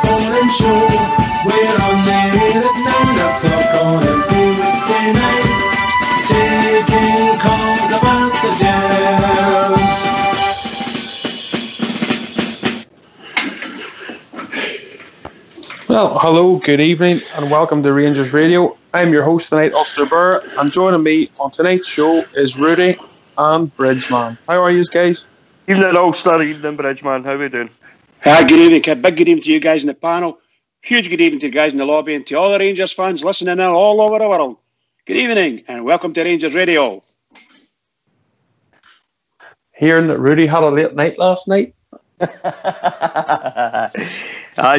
morning show. We're on the air at 9 o'clock on every weekday night, taking calls about the Jazz. Well, hello, good evening, and welcome to Rangers Radio. I'm your host tonight, Ulster Burr, and joining me on tonight's show is Rudy and Bridgeman. How are you guys? Evening, Ulster. Evening, Bridgeman. How are we doing? Good evening, kid. Big good evening to you guys in the panel. Huge good evening to the guys in the lobby and to all the Rangers fans listening in all over the world. Good evening and welcome to Rangers Radio. Hearing that Rudy had a late night last night.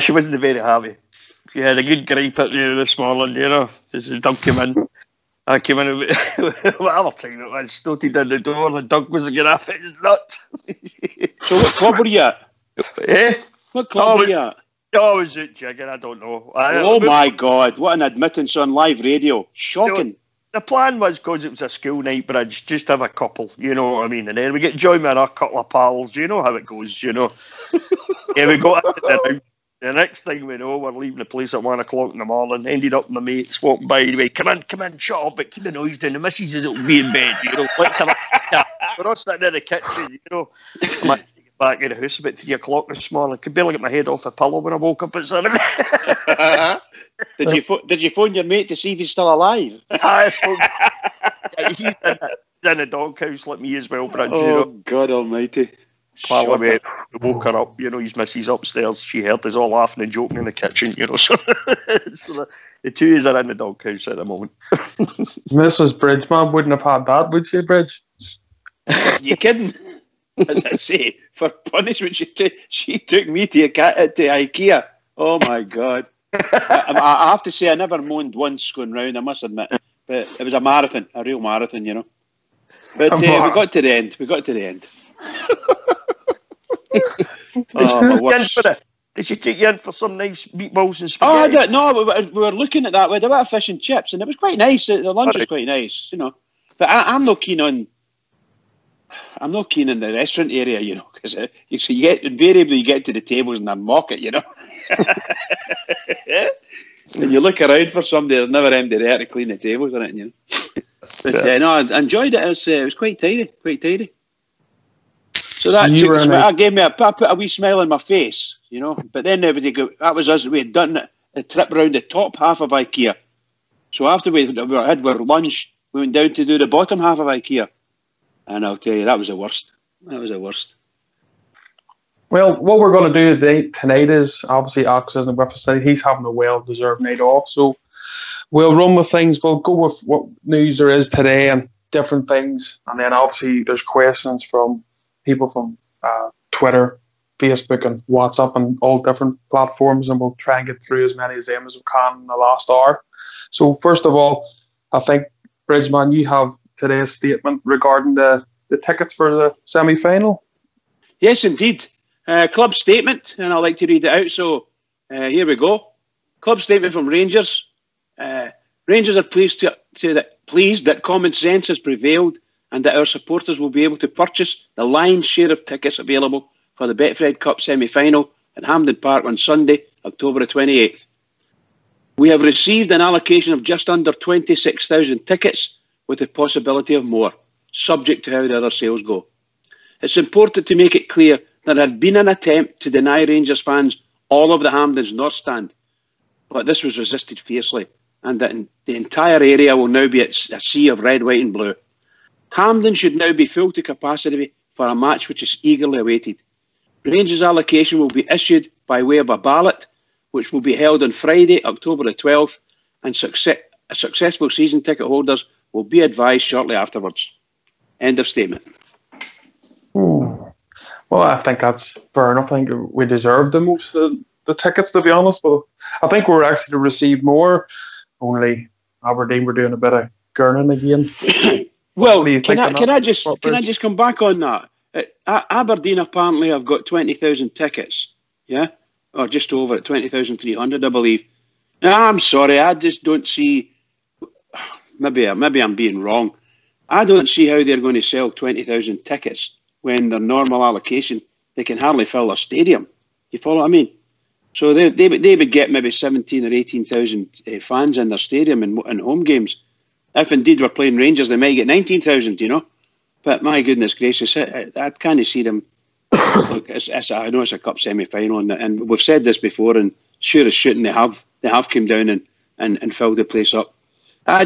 She wasn't very happy. She had a good gripe at you this morning, you know. Just the Doug came in. I came in whatever time it was, started in the door, and Doug wasn't getting off his nut. So what club were you at? Eh? What club were you at? I was at Jigging, I don't know. My God, what an admittance on live radio. Shocking. The plan was, because it was a school night, Bridge, just have a couple, you know what I mean? And then we get joined by a couple of pals, you know how it goes, you know. Yeah, we got out the next thing we know, we're leaving the place at 1 o'clock in the morning, ended up my mates walking by anyway, come in, shut up, but keep the noise down, the missus is will be in bed, you know, let's have a chat. We're all sitting in the kitchen, you know. I might get back in the house about 3 o'clock this morning, I could barely get my head off the pillow when I woke up at 7. Did you phone your mate to see if he's still alive? I spoke. He's in the doghouse like me as well, Bridge. Oh, you know. God almighty. While we woke her up, you know, his missus upstairs. She heard us all laughing and joking in the kitchen, you know. So, the two are in the doghouse at the moment. Mrs. Bridgeman wouldn't have had that, would she, Bridge? You kidding? As I say, for punishment, she took me to IKEA. Oh, my God. I have to say, I never moaned once going round, I must admit. But it was a marathon, a real marathon, you know. But we got to the end. Did she take you in for some nice meatballs and spaghetti? We were looking at that. We had a bit of fish and chips, and it was quite nice. The lunch was quite nice, you know. But I'm not keen on the restaurant area, you know, because invariably you get to the tables and they mock it, you know. And you look around for somebody, there's never anybody there to clean the tables on it, you know. But I enjoyed it. It was quite tidy. So that gave me I put a wee smile on my face, you know. But then that was us. We had done a trip around the top half of IKEA. So after we had our lunch, we went down to do the bottom half of IKEA. And I'll tell you, that was the worst. Well, what we're going to do tonight is, obviously, Alex isn't with us tonight. He's having a well-deserved night off. So we'll run with things. We'll go with what news there is today and different things. And then, obviously, there's questions from people from Twitter, Facebook, and WhatsApp, and all different platforms. And we'll try and get through as many of them as we can in the last hour. So, first of all, I think, Bridgeman, you have today's statement regarding the tickets for the semi-final. Yes, indeed. Club statement, and I'd like to read it out. So here we go. Club statement from Rangers. Rangers are pleased that common sense has prevailed and that our supporters will be able to purchase the lion's share of tickets available for the Betfred Cup semi-final at Hampden Park on Sunday, October the 28th. We have received an allocation of just under 26,000 tickets with the possibility of more, subject to how the other sales go. It's important to make it clear that there had been an attempt to deny Rangers fans all of the Hampden's North Stand, but this was resisted fiercely, and that the entire area will now be a sea of red, white and blue. Hampden should now be full to capacity for a match which is eagerly awaited. Rangers allocation will be issued by way of a ballot, which will be held on Friday, October the 12th, and successful season ticket holders will be advised shortly afterwards. End of statement. Well, I think that's fair enough. I think we deserve the most of the tickets, to be honest. But I think we're actually to receive more. Only Aberdeen were doing a bit of gurning again. Well, can I just come back on that? Aberdeen apparently have got 20,000 tickets, yeah, or just over at 20,300, I believe. Now, I'm sorry, I just don't see. Maybe I'm being wrong. I don't see how they're going to sell 20,000 tickets when their normal allocation, they can hardly fill a stadium. You follow what I mean? So they would get maybe 17 or 18,000 fans in their stadium in home games. If indeed we're playing Rangers, they might get 19,000, you know. But my goodness gracious, I can't see them. Look, I know it's a cup semi-final, and we've said this before, and sure as shooting they have come down and filled the place up. I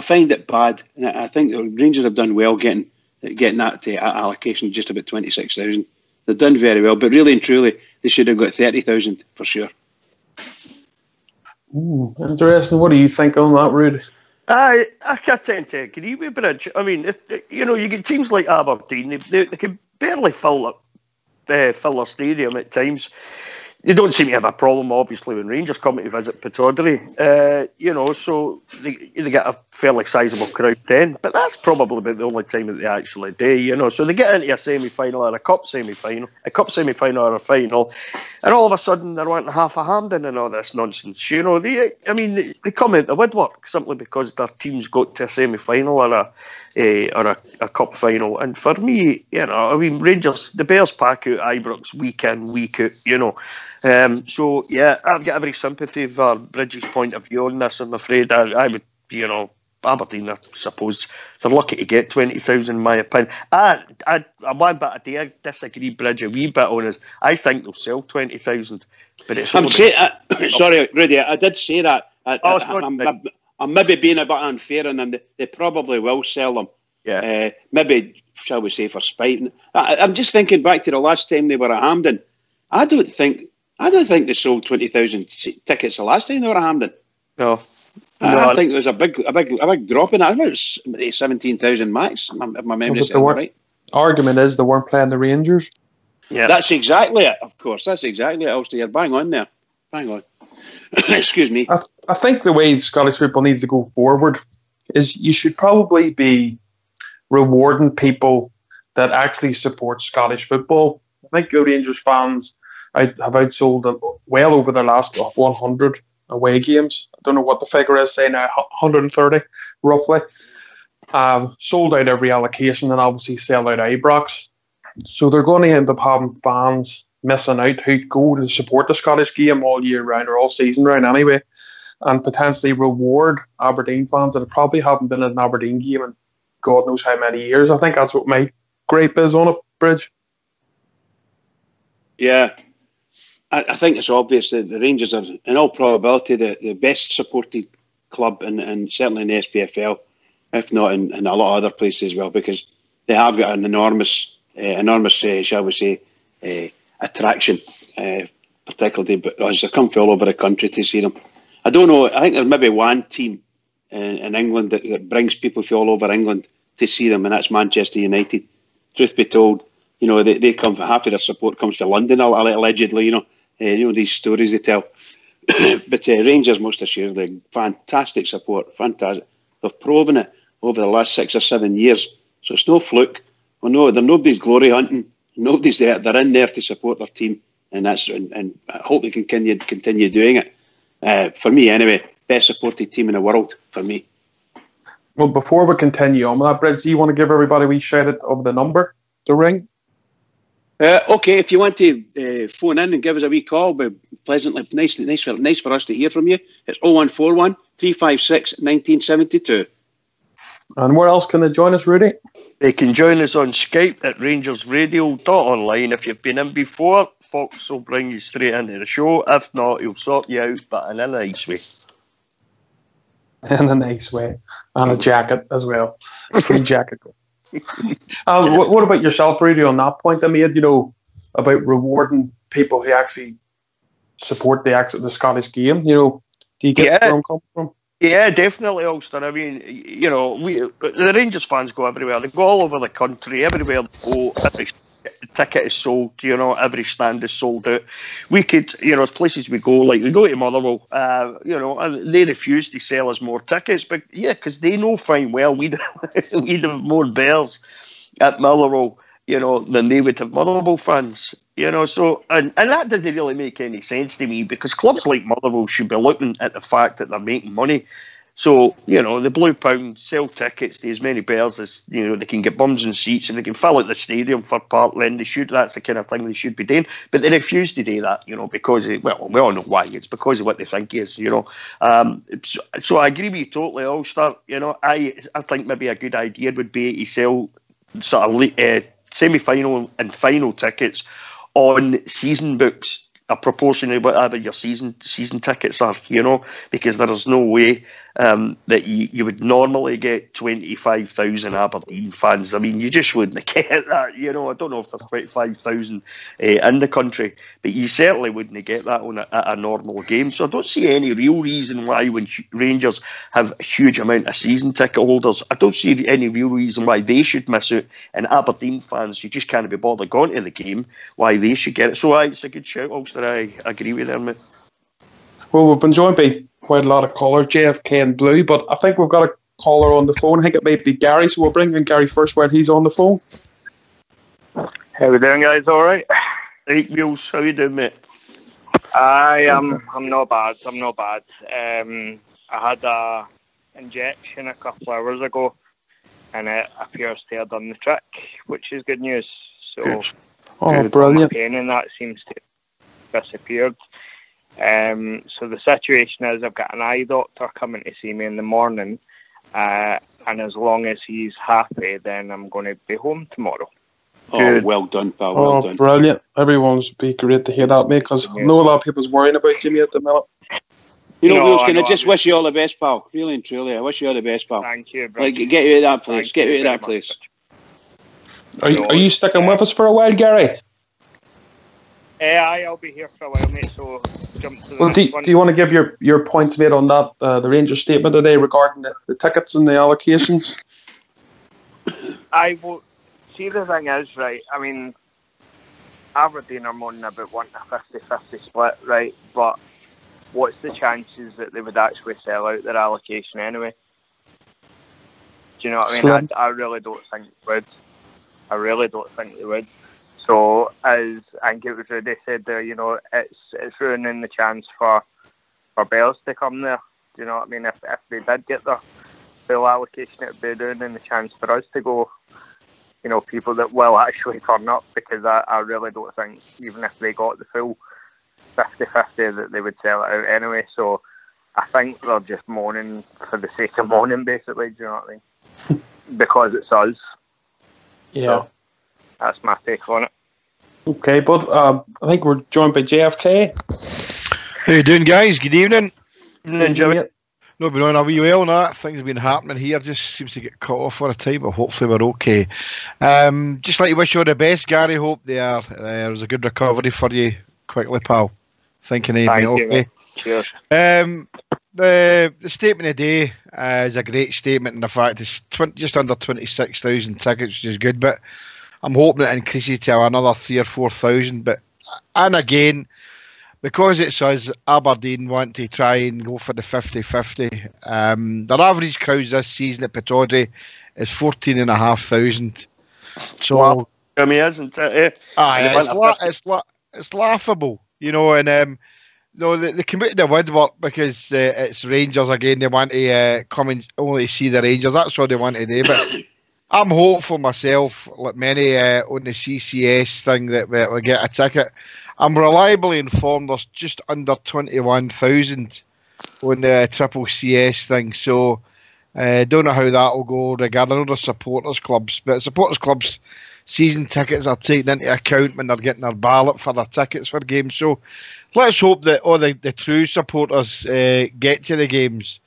find it bad, and I think the Rangers have done well getting that allocation just about 26,000. They've done very well, but really and truly, they should have got 30,000 for sure. Interesting. What do you think on that, Rude? I tend to agree with Bridge. I mean, you get teams like Aberdeen, they can barely fill their stadium at times. They don't seem to have a problem, obviously, when Rangers come to visit Pittodrie. So they get a fairly sizable crowd then. But that's probably about the only time that they actually do, So they get into a semi-final or a cup semi-final, or a final, and all of a sudden they're wanting half a Hampden and all this nonsense. They come out the woodwork simply because their team's got to a semi-final or a cup final. And for me, Rangers, the Bears pack out Ibrox week in, week out, So, yeah, I've got every sympathy for Bridges' point of view on this. I'm afraid I would, Aberdeen, I suppose, they're lucky to get 20,000 in my opinion. One bit I disagree, Bridge, a wee bit on is I think they'll sell 20,000. But it's sorry, Rudy, I did say that. I'm maybe being a bit unfair on them. They probably will sell them. Yeah. Maybe, shall we say, for spite. I'm just thinking back to the last time they were at Hampden. I don't think they sold 20,000 tickets the last time they were at Hampden. No. I think there was a big drop in that. About 17,000 max, if my memory is right. Argument is they weren't playing the Rangers. Yeah, that's exactly it. Of course, that's exactly it. Ulster, you're bang on there. Bang on. Excuse me. I think the way Scottish football needs to go forward is you should probably be rewarding people that actually support Scottish football. I think the Rangers fans have outsold well over the last 100 away games. I don't know what the figure is, say now 130 roughly. Sold out every allocation and obviously sell out Ibrox. So they're going to end up having fans missing out who go to support the Scottish game all year round or all season round anyway, and potentially reward Aberdeen fans that probably haven't been in an Aberdeen game in God knows how many years. I think that's what my gripe is on it, Bridge. Yeah. I think it's obvious that the Rangers are, in all probability, the best supported club, and certainly in the SPFL, if not in a lot of other places as well, because they have got an enormous, shall we say, attraction, particularly as they come from all over the country to see them. I don't know. I think there's maybe one team in England that brings people from all over England to see them, and that's Manchester United. Truth be told, they come for half of their support comes from London, allegedly. These stories they tell. But Rangers, most assuredly, fantastic support, fantastic. They've proven it over the last 6 or 7 years, so it's no fluke. Well, no, they're nobody's glory hunting. Nobody's there. They're in there to support their team, and I hope they can continue doing it. For me, anyway, best supported team in the world for me. Well, before we continue on with that, Bridge, do you want to give everybody a wee shout out of the number to ring? Okay, if you want to phone in and give us a wee call, but pleasantly nice for us to hear from you. It's 0141 356 1972. And where else can they join us, Rudy? They can join us on Skype at rangersradio.online. If you've been in before, Fox will bring you straight into the show. If not, he'll sort you out, but in a nice way. In a nice way. And a jacket as well. Free jacket. What about yourself, Rudy, on that point I made, about rewarding people who actually support the Scottish game? Do you get where I'm coming from? Yeah, definitely, Ulster. I mean, the Rangers fans go everywhere. They go all over the country. Everywhere they go, every ticket is sold. Every stand is sold out. We could, there's places we go, like we go to Motherwell. And they refuse to sell us more tickets, but yeah, because they know fine well we'd have more Bears at Motherwell, than they would have Motherwell fans. So and that doesn't really make any sense to me, because clubs like Motherwell should be looking at the fact that they're making money So, the Blue Pound sell tickets to as many bears as, they can get bums and seats and they can fill out the stadium for Parkland. That's the kind of thing they should be doing. But they refuse to do that, because, we all know why. It's because of what they think is, So I agree with you totally, Ulster. I think maybe a good idea would be to sell sort of semi-final and final tickets on season books, a proportion of whatever your season tickets are, because there's no way that you would normally get 25,000 Aberdeen fans. I mean, you just wouldn't get that, I don't know if there's 25,000 in the country, but you certainly wouldn't get that at a normal game. So I don't see any real reason why, when Rangers have a huge amount of season ticket holders, I don't see any real reason why they should miss out, and Aberdeen fans who just can't be bothered going to the game, why they should get it. So it's a good shout, Ulster. I agree with them, mate. Well, we've been joined by quite a lot of callers, JFK and Blue, but I think we've got a caller on the phone. I think it might be Gary, so we'll bring in Gary first when he's on the phone. How we doing, guys? All right? Hey, Mules, how you doing, mate? I'm not bad. I had a injection a couple of hours ago, and it appears to have done the trick, which is good news. So, Good. Oh, brilliant. pain in that seems to have disappeared. So the situation is, I've got an eye doctor coming to see me in the morning, and as long as he's happy, then I'm going to be home tomorrow. Oh, Good. well done, pal. Well done. Brilliant. Everyone's be great to hear that, mate, because I know a lot of people's worrying about Jimmy at the minute. Wheels, can I just wish you all the best, pal? Really and truly, I wish you all the best, pal. Thank you, bro. Like, get you out of that place. Thank Get you you out of that very place. Are you sticking with us for a while, Gary? I'll be here for a while, mate, so jump to the Well, next one. do you want to give your points made on that, the Rangers statement today regarding the tickets and the allocations? I will see. The thing is, right, I mean, Aberdeen are moaning about wanting a 50-50 split, right, but what's the chances that they would actually sell out their allocation anyway? Do you know what I mean? Slim. I really don't think they would. So, as I think it was Rudy said there, it's ruining the chance for Bears to come there. Do you know what I mean? If they did get their full allocation, it would be ruining the chance for us to go, people that will actually turn up, because I really don't think, even if they got the full 50-50, that they would sell it out anyway. So, I think they're just moaning for the sake of moaning, basically. Do you know what I mean? Because it's us. Yeah. So, that's my take on it. Okay, but I think we're joined by JFK. How you doing, guys? Good evening. Jimmy. No, been on a wee while now. Things have been happening here. Just seems to get cut off for a time, but hopefully we're okay. Just like to wish you all the best, Gary. Hope there's a good recovery for you quickly, pal. Thinking of me, Thank you, okay. mate. Cheers. The statement today is a great statement, in the fact it's just under 26,000 tickets, which is good, but I'm hoping it increases to another 3,000 or 4,000. And again, because it's us, Aberdeen want to try and go for the 50-50. Their average crowds this season at Pittodrie is 14,500. So, Wow. I mean, isn't it? it's laughable, and they come out of the woodwork because it's Rangers again. They want to come and only see the Rangers. That's what they want to do. But I'm hopeful myself, like many on the CCS thing, that we'll get a ticket. I'm reliably informed there's just under 21,000 on the Triple CS thing. So don't know how that will go regarding other supporters clubs. But supporters clubs season tickets are taken into account when they're getting their ballot for their tickets for games. So let's hope that all the true supporters get to the games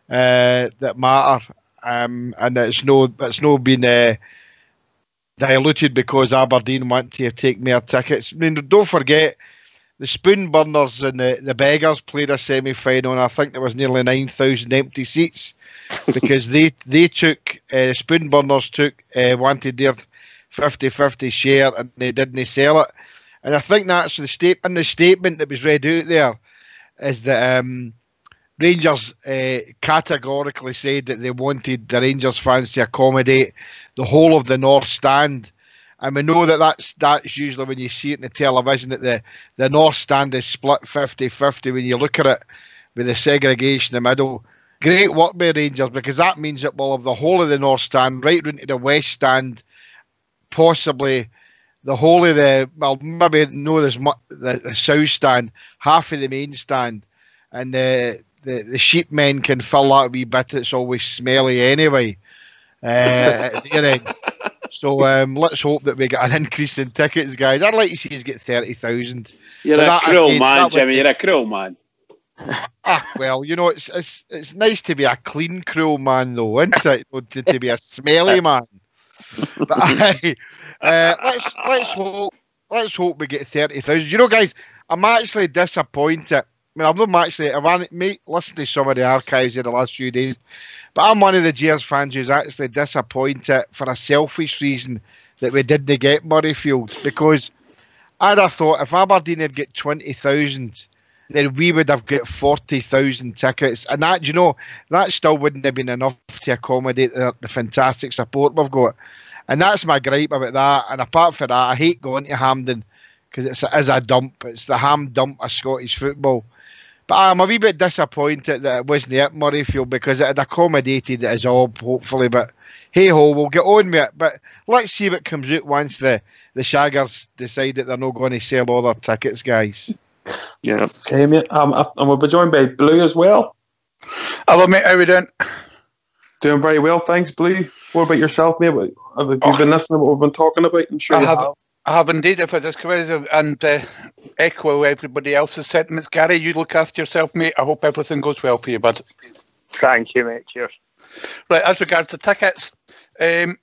that matter. And it's no been diluted because Aberdeen want to take more tickets. I mean, don't forget the Spoon Burners and the Beggars played a semi-final, and I think there was nearly 9,000 empty seats because they took Spoon Burners wanted their 50-50 share and they didn't sell it. And I think that's the statement that was read out there is that Rangers categorically said that they wanted the Rangers fans to accommodate the whole of the North Stand. And we know that's usually when you see it in the television that the North Stand is split 50-50. When you look at it with the segregation in the middle, great work by Rangers, because that means that we'll have the whole of the North Stand, right round to the West Stand, possibly the whole of well, maybe no, there's the South Stand, half of the main stand, and the sheepmen can fill that wee bit. It's always smelly anyway at their end. So let's hope that we get an increase in tickets, guys. I'd like to see us get 30,000. You're a cruel man, Jimmy. You're a cruel man. Well, you know, it's nice to be a clean, cruel man, though, isn't it? To be a smelly man. But let's hope we get 30,000. You know, guys, I'm actually disappointed. I mean, I've listened to some of the archives in the last few days, but I'm one of the Gears fans who's actually disappointed for a selfish reason that we didn't get Murrayfield, because I'd have thought if Aberdeen had get 20,000, then we would have got 40,000 tickets, and that, you know, that still wouldn't have been enough to accommodate the fantastic support we've got. And that's my gripe about that. And apart from that, I hate going to Hampden because it is a dump. It's the ham dump of Scottish football. But I'm a wee bit disappointed that it wasn't at Murrayfield, because it had accommodated us all, hopefully. But hey ho, we'll get on with it. But let's see what comes out once the Shaggers decide that they're not going to sell all their tickets, guys. Yeah. Okay, mate. And we'll be joined by Blue as well. Hello, mate. How are we doing? Doing very well, thanks, Blue. What about yourself, mate? Have you been listening to what we've been talking about? I'm sure you have. I have indeed. If I just come in and echo everybody else's sentiments. Gary, you look after yourself, mate. I hope everything goes well for you, bud. Thank you, mate. Cheers. Right, as regards to tickets, I'm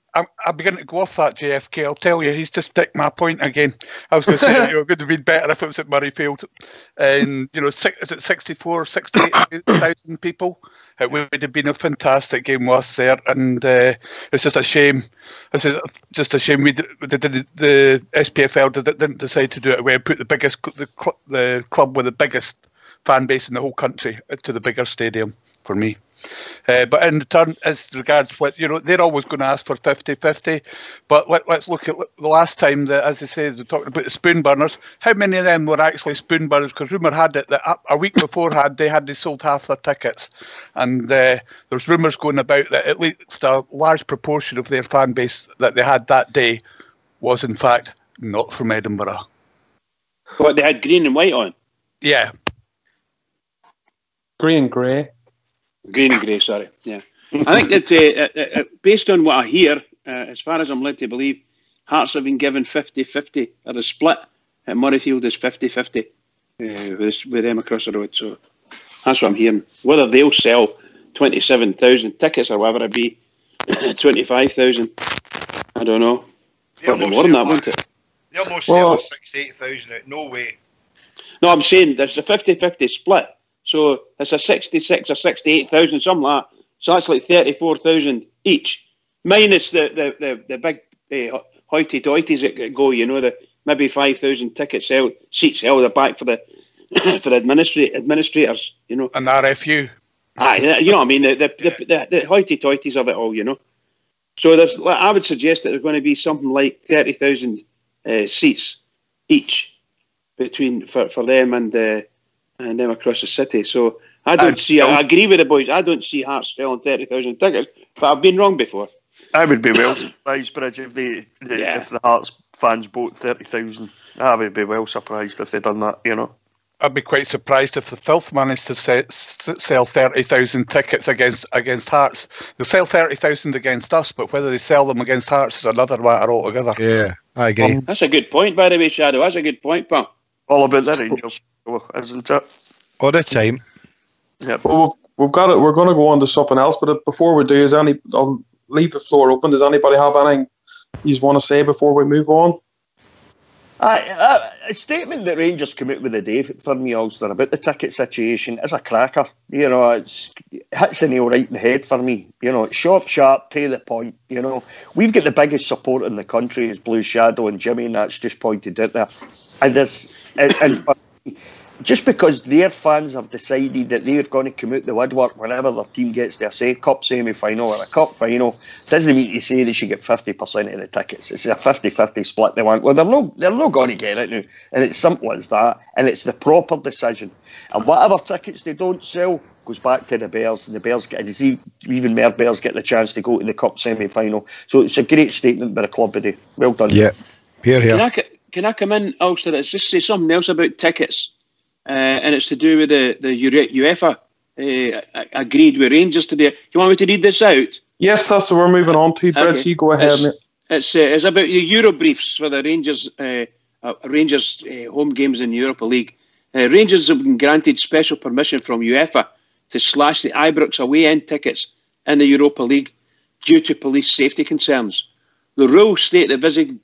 beginning to go off that JFK. I'll tell you, he's just stick my point again. I was going to say, it would have been better if it was at Murrayfield. And, you know, is it 64, 68,000 people? It would have been a fantastic game with us there. And it's just a shame. It's just a shame the SPFL didn't decide to do it away and put the club with the biggest fan base in the whole country to the bigger stadium for me. But in turn, as regards what, you know, they're always going to ask for 50-50. But let's look at the last time that, as I say, they're talking about the spoon burners. How many of them were actually spoon burners? Because rumour had it that a week before they sold half their tickets, and there's rumours going about that at least a large proportion of their fan base that they had that day was in fact not from Edinburgh. What, they had green and white on? Yeah. Green and grey. Green and grey, sorry. Yeah. I think that based on what I hear, as far as I'm led to believe, Hearts have been given 50-50, or the split at Murrayfield is 50-50 with them across the road. So that's what I'm hearing. Whether they'll sell 27,000 tickets or whatever it be, 25,000, I don't know. Probably more than that, won't it? They'll not sell 68,000 out. No way. No, I'm saying there's a 50-50 split. So it's a 66 or 68,000, something like that. So that's like 34,000 each, minus the big hoity-toities that go. You know, the maybe 5,000 seats held at the back for the for the administrators. You know, and RFU. You know what I mean? The hoity-toities of it all. You know, so I would suggest that there's going to be something like 30,000 seats each between for them and them across the city. So I agree with the boys. I don't see Hearts selling 30,000 tickets, but I've been wrong before. I would be well surprised, Bridge, if the Hearts fans bought 30,000. I would be well surprised if they'd done that, you know. I'd be quite surprised if the Filth managed to sell 30,000 tickets against Hearts. They'll sell 30,000 against us, but whether they sell them against Hearts is another matter altogether. Yeah, I agree. That's a good point, by the way, Shadow. That's a good point, pal. All about the Rangers, isn't it? All the time. Yeah. Well, we've got it. We're going to go on to something else, but before we do, I'll leave the floor open. Does anybody have anything you want to say before we move on? A statement that Rangers come out with today for me, Ulster, about the ticket situation is a cracker. You know, it hits the nail right in the head for me. You know, it's sharp, to the point. You know, we've got the biggest support in the country as Blue Shadow and Jimmy, and that's just pointed out there. And just because their fans have decided that they're going to come out the woodwork whenever their team gets their cup semi-final or a cup final, doesn't mean to say they should get 50% of the tickets. It's a 50-50 split they want. Well, they're not going to get it now. And it's simple as that. And it's the proper decision. And whatever tickets they don't sell, goes back to the Bears, and the Bears get, and even more Bears getting a chance to go to the Cup semi-final. So it's a great statement by the club today. Well done. Yeah, here. Can I come in, Ulster? Let's just say something else about tickets, and it's to do with the UEFA agreed with Rangers today. Do you want me to read this out? Yes, that's what we're moving on to. Brits, you go ahead, mate. It's about the Euro briefs for the Rangers home games in the Europa League. Rangers have been granted special permission from UEFA to slash the Ibrox away end tickets in the Europa League due to police safety concerns. The rules state that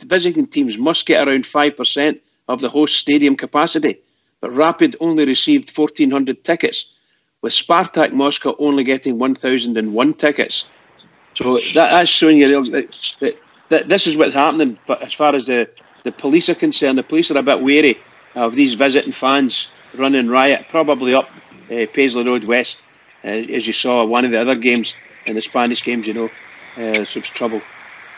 visiting teams must get around 5% of the host stadium capacity, but Rapid only received 1,400 tickets, with Spartak Moscow only getting 1,001 tickets. So that's showing you that this is what's happening. But as far as the police are concerned, the police are a bit wary of these visiting fans running riot, probably up Paisley Road West, as you saw one of the other games in the Spanish games. So it's trouble.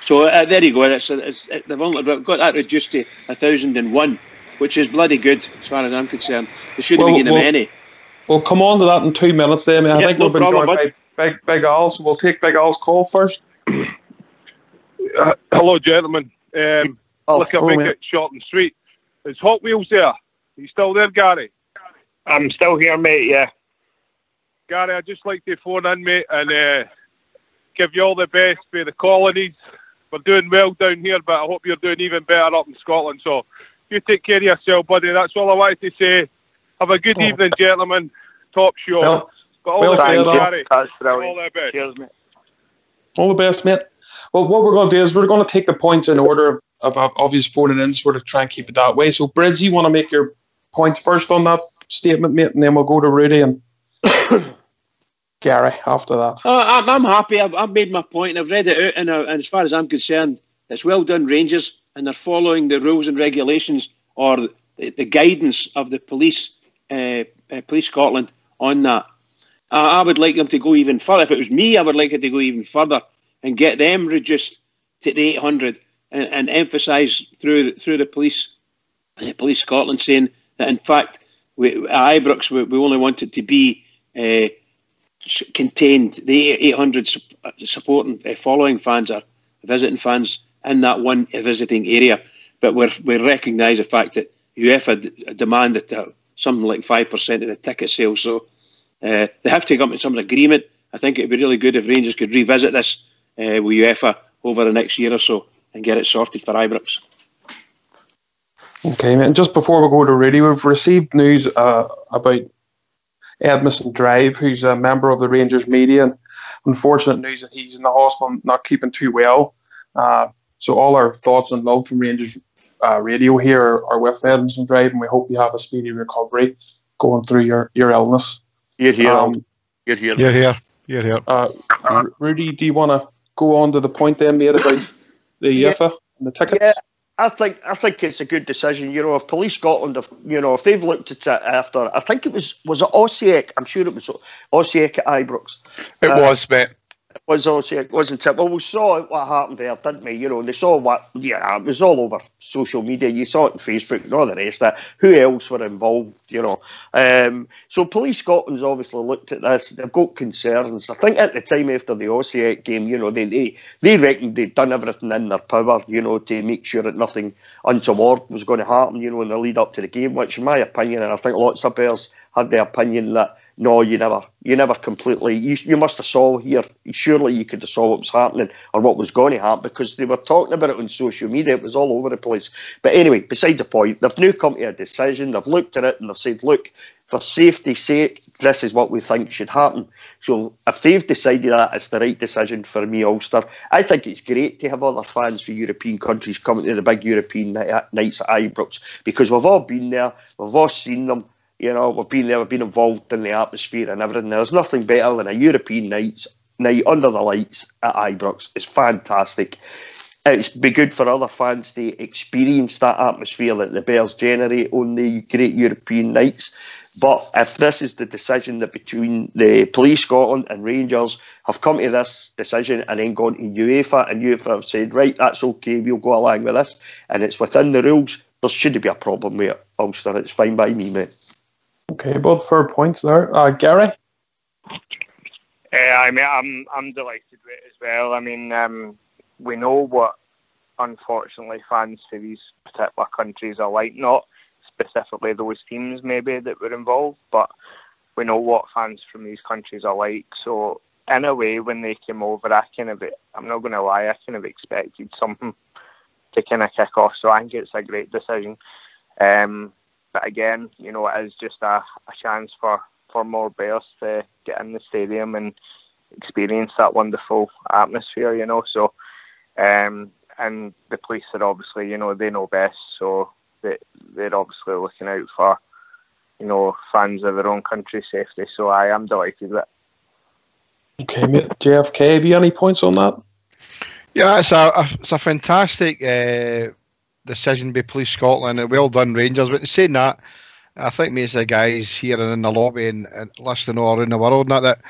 So there you go. They've only got that reduced to 1,001, which is bloody good as far as I'm concerned. They shouldn't be giving them any. We'll come on to that in 2 minutes there, mate. I think no we've been problem, joined by Big Al, so we'll take Big Al's call first. Hello, gentlemen. Look, I'll make it short and sweet. Is Hot Wheels there? Are you still there, Gary? I'm still here, mate, yeah. Gary, I'd just like to phone in, mate, and give you all the best for the colonies. We're doing well down here, but I hope you're doing even better up in Scotland. So you take care of yourself, buddy. That's all I wanted to say. Have a good evening, gentlemen. Top show. Well said, Gary. That's brilliant. All the best. Cheers, mate. All the best, mate. Well, what we're going to do is we're going to take the points in order of obvious phoning in, sort of try and keep it that way. So, Bridge, you want to make your points first on that statement, mate, and then we'll go to Rudy and Gary after that. I'm happy. I've made my point. I've read it out, and as far as I'm concerned, it's well done, Rangers, and they're following the rules and regulations or the guidance of the police Scotland on that. I would like them to go even further. If it was me, I would like it to go even further and get them reduced to the 800 and emphasise through the police Scotland saying that in fact at Ibrox we only want it to be contained. The 800 supporting following fans or visiting fans in that one visiting area, but we recognise the fact that UEFA demanded something like 5% of the ticket sales. So they have to come to some agreement. I think it would be really good if Rangers could revisit this with UEFA over the next year or so and get it sorted for Ibrox. Okay, mate. And just before we go to Rudy, we've received news about Edmiston Drive, who's a member of the Rangers media. And unfortunate news that he's in the hospital, not keeping too well. So all our thoughts and love from Rangers radio here are with Edmiston Drive, and we hope you have a speedy recovery going through your illness. You're here. You're here. Rudy, do you want to go on to the point then made about the UEFA and the tickets? Yeah, I think it's a good decision. If Police Scotland, if they've looked at it after, I think it was it Osijek? I'm sure it was Osijek at Ibrox. It was, mate. It was Osijek, wasn't it? Well, we saw what happened there, didn't we? They saw it was all over social media. You saw it on Facebook and all the rest of it. Who else were involved, So Police Scotland's obviously looked at this. They've got concerns. I think at the time after the Osijek game, they reckoned they'd done everything in their power, to make sure that nothing untoward was going to happen, in the lead up to the game, which in my opinion, and I think lots of players had the opinion that no, you never completely. You must have saw here. Surely you could have saw what was happening or what was going to happen because they were talking about it on social media. It was all over the place. But anyway, beside the point, they've now come to a decision. They've looked at it and they've said, look, for safety's sake, this is what we think should happen. So if they've decided that it's the right decision for me, Ulster, I think it's great to have other fans from European countries coming to the big European nights at Ibrox because we've all been there, we've all seen them. We've been there, we've been involved in the atmosphere and everything. There's nothing better than a European night under the lights at Ibrox. It's fantastic. It's be good for other fans to experience that atmosphere that the Bears generate on the great European nights. But if this is the decision that between the Police Scotland and Rangers have come to this decision and then gone to UEFA and UEFA have said, right, that's okay, we'll go along with this and it's within the rules, there shouldn't be a problem with it, Ulster. It's fine by me, mate. Okay, both fair points there. Gary? Yeah, I mean, I'm delighted with it as well. I mean, we know what, unfortunately, fans for these particular countries are like. Not specifically those teams, maybe, that were involved, but we know what fans from these countries are like. So, in a way, when they came over, I'm not going to lie, I kind of expected something to kind of kick off. So I think it's a great decision. But again, you know, it is just a chance for more Bears to get in the stadium and experience that wonderful atmosphere, you know. So, and the police are obviously, you know, they know best, so they're obviously looking out for, you know, fans of their own country's safety. So I am delighted with it. Okay, mate. JFK, have you any points on that? Yeah, it's a fantastic decision by Police Scotland, and well done, Rangers. But saying that, I think most of the guys here and in the lobby and listening all around the world, that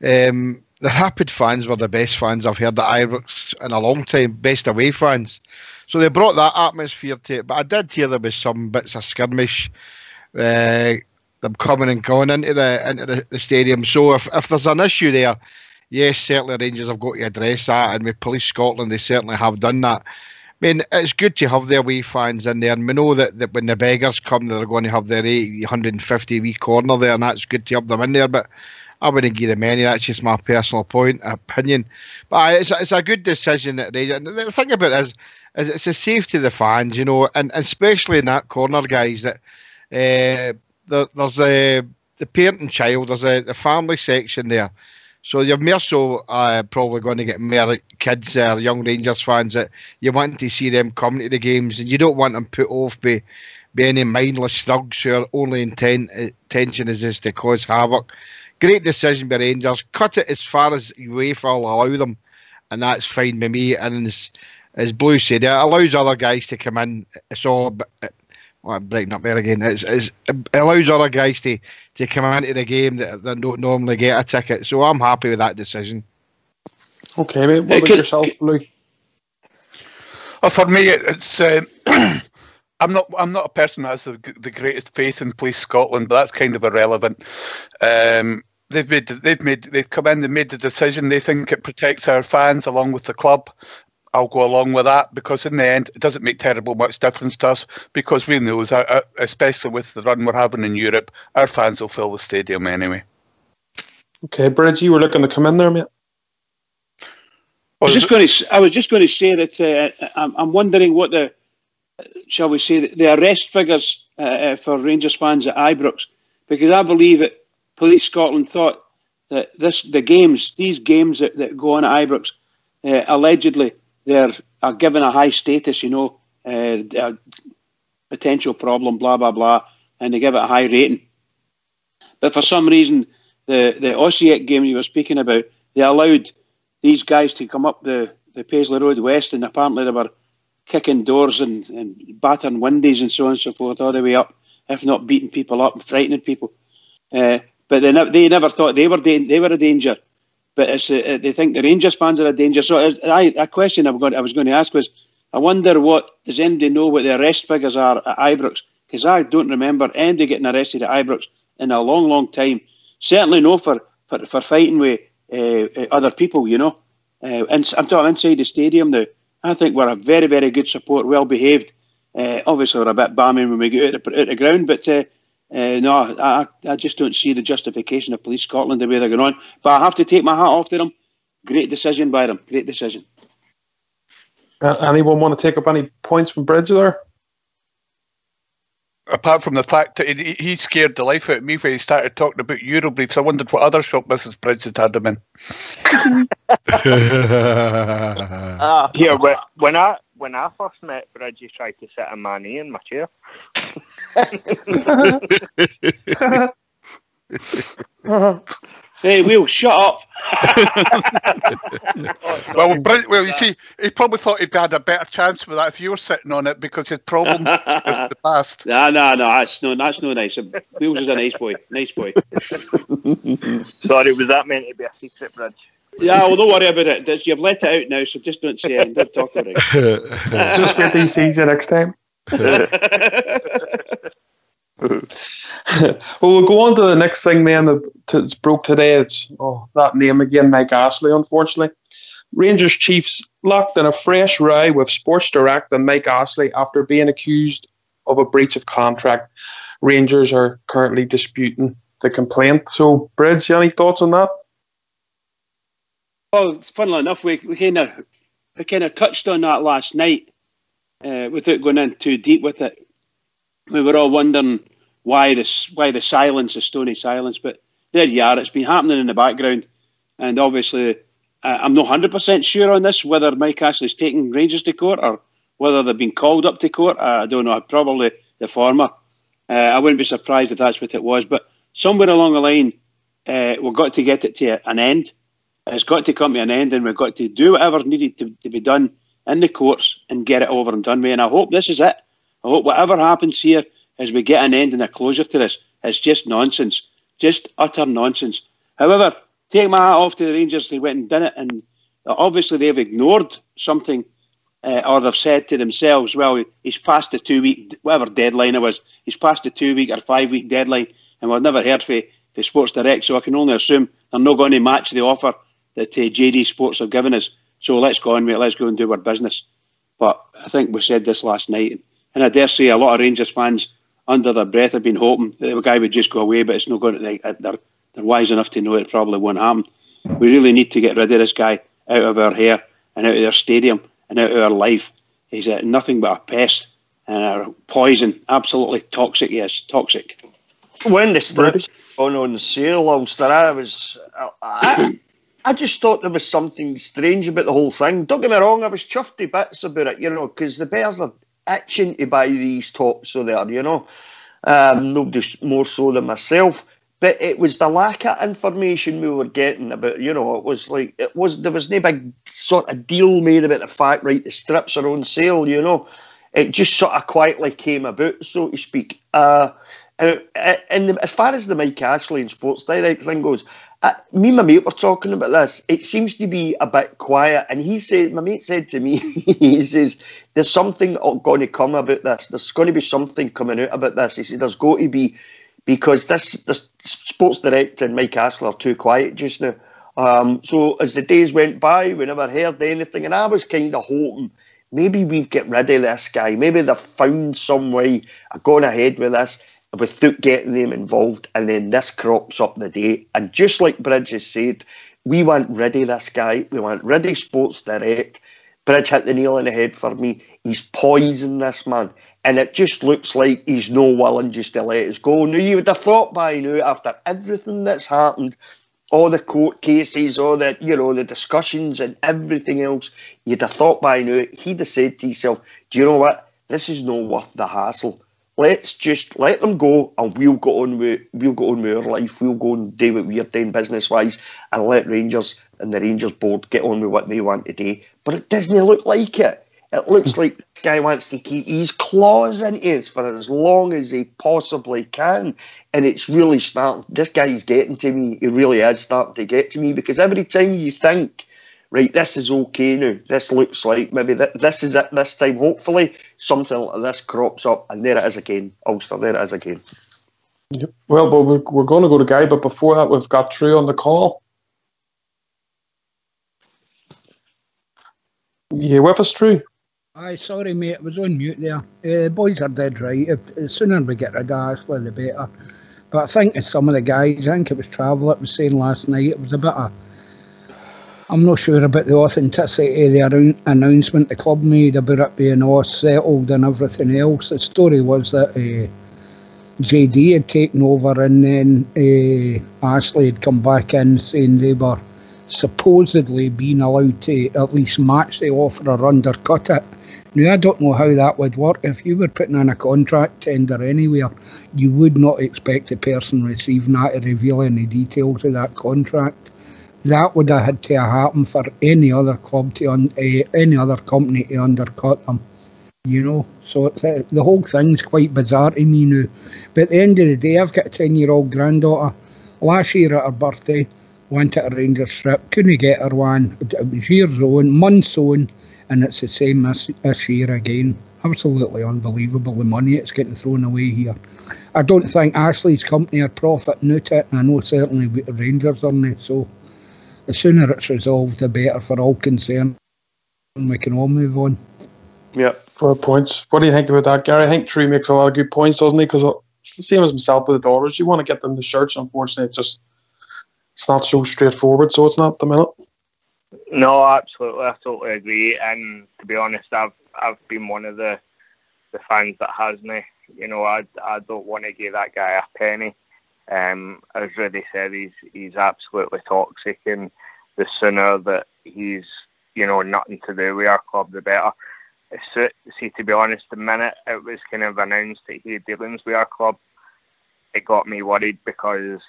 the Rapid fans were the best fans I've heard at Ibrox in a long time, best away fans. So they brought that atmosphere to it. But I did hear there was some bits of skirmish, them coming and going into the stadium. So if there's an issue there, yes, certainly Rangers have got to address that, and with Police Scotland, they certainly have done that. I mean, it's good to have their away fans in there, and we know that when the beggars come, they're going to have their 150 wee corner there, and that's good to have them in there, but I wouldn't give them any. That's just my personal opinion. But it's a good decision that Rangers. The thing about it is it's a safety of the fans, you know, and especially in that corner, guys, that there's the parent and child, there's the family section there. So you're more so probably going to get more kids or young Rangers fans that you want to see them coming to the games, and you don't want them put off by any mindless thugs whose only intention is just to cause havoc. Great decision by Rangers. Cut it as far as UEFA will allow them, and that's fine with me. And as Blue said, it allows other guys to come in. So, I'm breaking up there again. It allows other guys to come into the game that don't normally get a ticket. So I'm happy with that decision. Okay, mate. What about yourself, Blue? Well, for me, it's I'm not a person that has the greatest faith in Police Scotland, but that's kind of irrelevant. They've come in, they've made the decision. They think it protects our fans along with the club. I'll go along with that, because in the end, it doesn't make terrible much difference to us, because we know, especially with the run we're having in Europe, our fans will fill the stadium anyway. Okay, Bridge, you were looking to come in there, mate. I was just going to say that I'm wondering what the arrest figures for Rangers fans at Ibrox, because I believe that Police Scotland thought that these games that go on at Ibrox, allegedly they are given a high status, you know, potential problem, blah blah blah, and they give it a high rating. But for some reason, the Osijek game you were speaking about, they allowed these guys to come up the Paisley Road West, and apparently they were kicking doors and battering windows and so on and so forth all the way up, if not beating people up and frightening people. But they never thought they were a danger. But they think the Rangers fans are a danger. So a question I was going to ask was, I wonder does anybody know what the arrest figures are at Ibrox? Because I don't remember anybody getting arrested at Ibrox in a long, long time. Certainly no for fighting with other people, you know. And I'm talking inside the stadium now. I think we're a very, very good support, well behaved. Obviously, we're a bit balmy when we get out the ground, but no, I just don't see the justification of Police Scotland the way they're going on. But I have to take my hat off to them. Great decision by them. Great decision. Anyone want to take up any points from Bridge there? Apart from the fact that he scared the life out of me when he started talking about Eurobleeds, I wondered what other shop Mrs. Bridge had him in. Yeah, when I first met Bridge, he tried to sit a manny in my chair. Hey, Will, shut up. Well, you see, he probably thought he'd had a better chance with that if you were sitting on it, because his problem is the past. No, that's no nice. Will's is a nice boy. Nice boy. Sorry, was that meant to be a secret, Bridge? Yeah, well, don't worry about it. You've let it out now, so just don't say it. Don't talk about it. Just wait till he sees you next time. Well, we'll go on to the next thing, man. That's broke today. It's that name again, Mike Ashley, unfortunately. Rangers Chiefs locked in a fresh row with Sports Direct and Mike Ashley after being accused of a breach of contract. Rangers are currently disputing the complaint. So, Bridge, any thoughts on that? Well, funnily enough, we kind of touched on that last night without going in too deep with it. We were all wondering why the silence, the stony silence, but there you are. It's been happening in the background, and obviously I'm not 100% sure on this, whether Mike Ashley's taking Rangers to court or whether they've been called up to court. I don't know, probably the former. I wouldn't be surprised if that's what it was, but somewhere along the line we've got to get it to an end. It's got to come to an end, and we've got to do whatever needed to be done in the courts and get it over and done with. And I hope this is it. I hope whatever happens here as we get an end and a closure to this, it's just nonsense. Just utter nonsense. However, take my hat off to the Rangers. They went and done it, and obviously they've ignored something, or they've said to themselves, well, he's past the 2-week, whatever deadline it was, he's past the 2-week or 5-week deadline, and we've never heard from Sports Direct, so I can only assume they're not going to match the offer that JD Sports have given us. So let's go on with it, let's go and do our business. But I think we said this last night, and I dare say a lot of Rangers fans under their breath have been hoping that the guy would just go away, but it's not going to. They're wise enough to know it probably won't happen. We really need to get rid of this guy out of our hair and out of our stadium and out of our life. He's nothing but a pest and a poison. Absolutely toxic, yes, toxic. When the strips on sale, Ulster, I just thought there was something strange about the whole thing. Don't get me wrong, I was chuffed to bits about it, because the Bears are itching to buy these tops, so they are, nobody more so than myself. But it was the lack of information we were getting about, it was like, there was no big sort of deal made about the fact, right, the strips are on sale, It just sort of quietly came about, so to speak. And as far as the Mike Ashley and Sports Direct thing goes, me and my mate were talking about this. It seems to be a bit quiet, and my mate said to me, he says, there's something going to come about this. There's going to be something coming out about this. He said, there's going to be, because this Sports Direct and Mike Ashley are too quiet just now. So as the days went by, we never heard anything, and I was kind of hoping maybe we've get rid of this guy. Maybe they've found some way of going ahead with this without getting them involved, and then this crops up the day. And just like Bridge has said, we want rid of this guy. We want rid of Sports Direct. Bridge hit the nail on the head for me. He's poisoned this man. And it just looks like he's no willing just to let us go. Now, you would have thought by now, after everything that's happened, all the court cases, all the, the discussions and everything else, you'd have thought by now, he'd have said to himself, do you know what? This is not worth the hassle. Let's just let them go, and we'll go on with our life. We'll go and do what we're doing business-wise, and let Rangers and the Rangers board get on with what they want to do. But it doesn't look like it. It looks like this guy wants to keep his claws in it for as long as he possibly can. And it's really starting. This guy's getting to me. He really is starting to get to me, because every time you think, right, this is okay now, this looks like maybe this is it this time, hopefully something like this crops up, and there it is again, Ulster, there it is again. Yep. Well, but we're going to go to Guy, but before that, we've got True on the call. You with us, True? Aye, sorry mate, I was on mute there. Boys are dead right. The sooner we get rid of Ashley, the better. But I think it's some of the guys, I think it was Travel that was saying last night, it was a bit of, I'm not sure about the authenticity of the announcement the club made about it being all settled and everything else. The story was that JD had taken over, and then Ashley had come back in saying they were supposedly being allowed to at least match the offer or undercut it. Now, I don't know how that would work. If you were putting in a contract tender anywhere, you would not expect the person receiving that to reveal any details of that contract. That would have had to happen for any other club any other company to undercut them, So the whole thing's quite bizarre to me now. But at the end of the day, I've got a 10-year-old granddaughter. Last year at her birthday, went to a Rangers trip, couldn't get her one. It was years on, months on, and it's the same this year again. Absolutely unbelievable the money it's getting thrown away here. I don't think Ashley's company are profiting out it, and I know certainly the Rangers aren't. So the sooner it's resolved, the better for all concerned, and we can all move on. Yeah. 4 points. What do you think about that, Gary? I think True makes a lot of good points, doesn't he? Because it's the same as himself with the daughters. You want to get them the shirts. Unfortunately, it's not so straightforward. So it's not at the minute. No, absolutely, I totally agree. And to be honest, I've been one of the fans that has me. You know, I don't want to give that guy a penny. As Rudy said, he's absolutely toxic, and the sooner that he's, you know, nothing to do with our club, the better. See, to be honest, the minute it was kind of announced that he had dealings with our club, it got me worried, because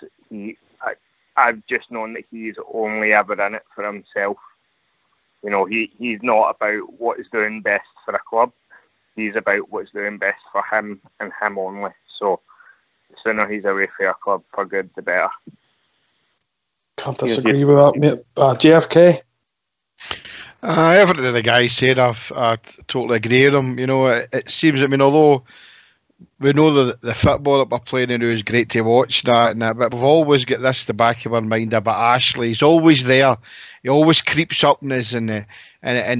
I've just known that he's only ever in it for himself. You know, he's not about what is doing best for a club. He's about what's doing best for him and him only. So the sooner he's away from our club for good, the better. Can't disagree with that, mate. JFK? Everything the guy said, I totally agree with him. You know, it seems, I mean, although we know the football that we're playing in is great to watch, but we've always got this at the back of our mind about Ashley. He's always there. He always creeps up in us and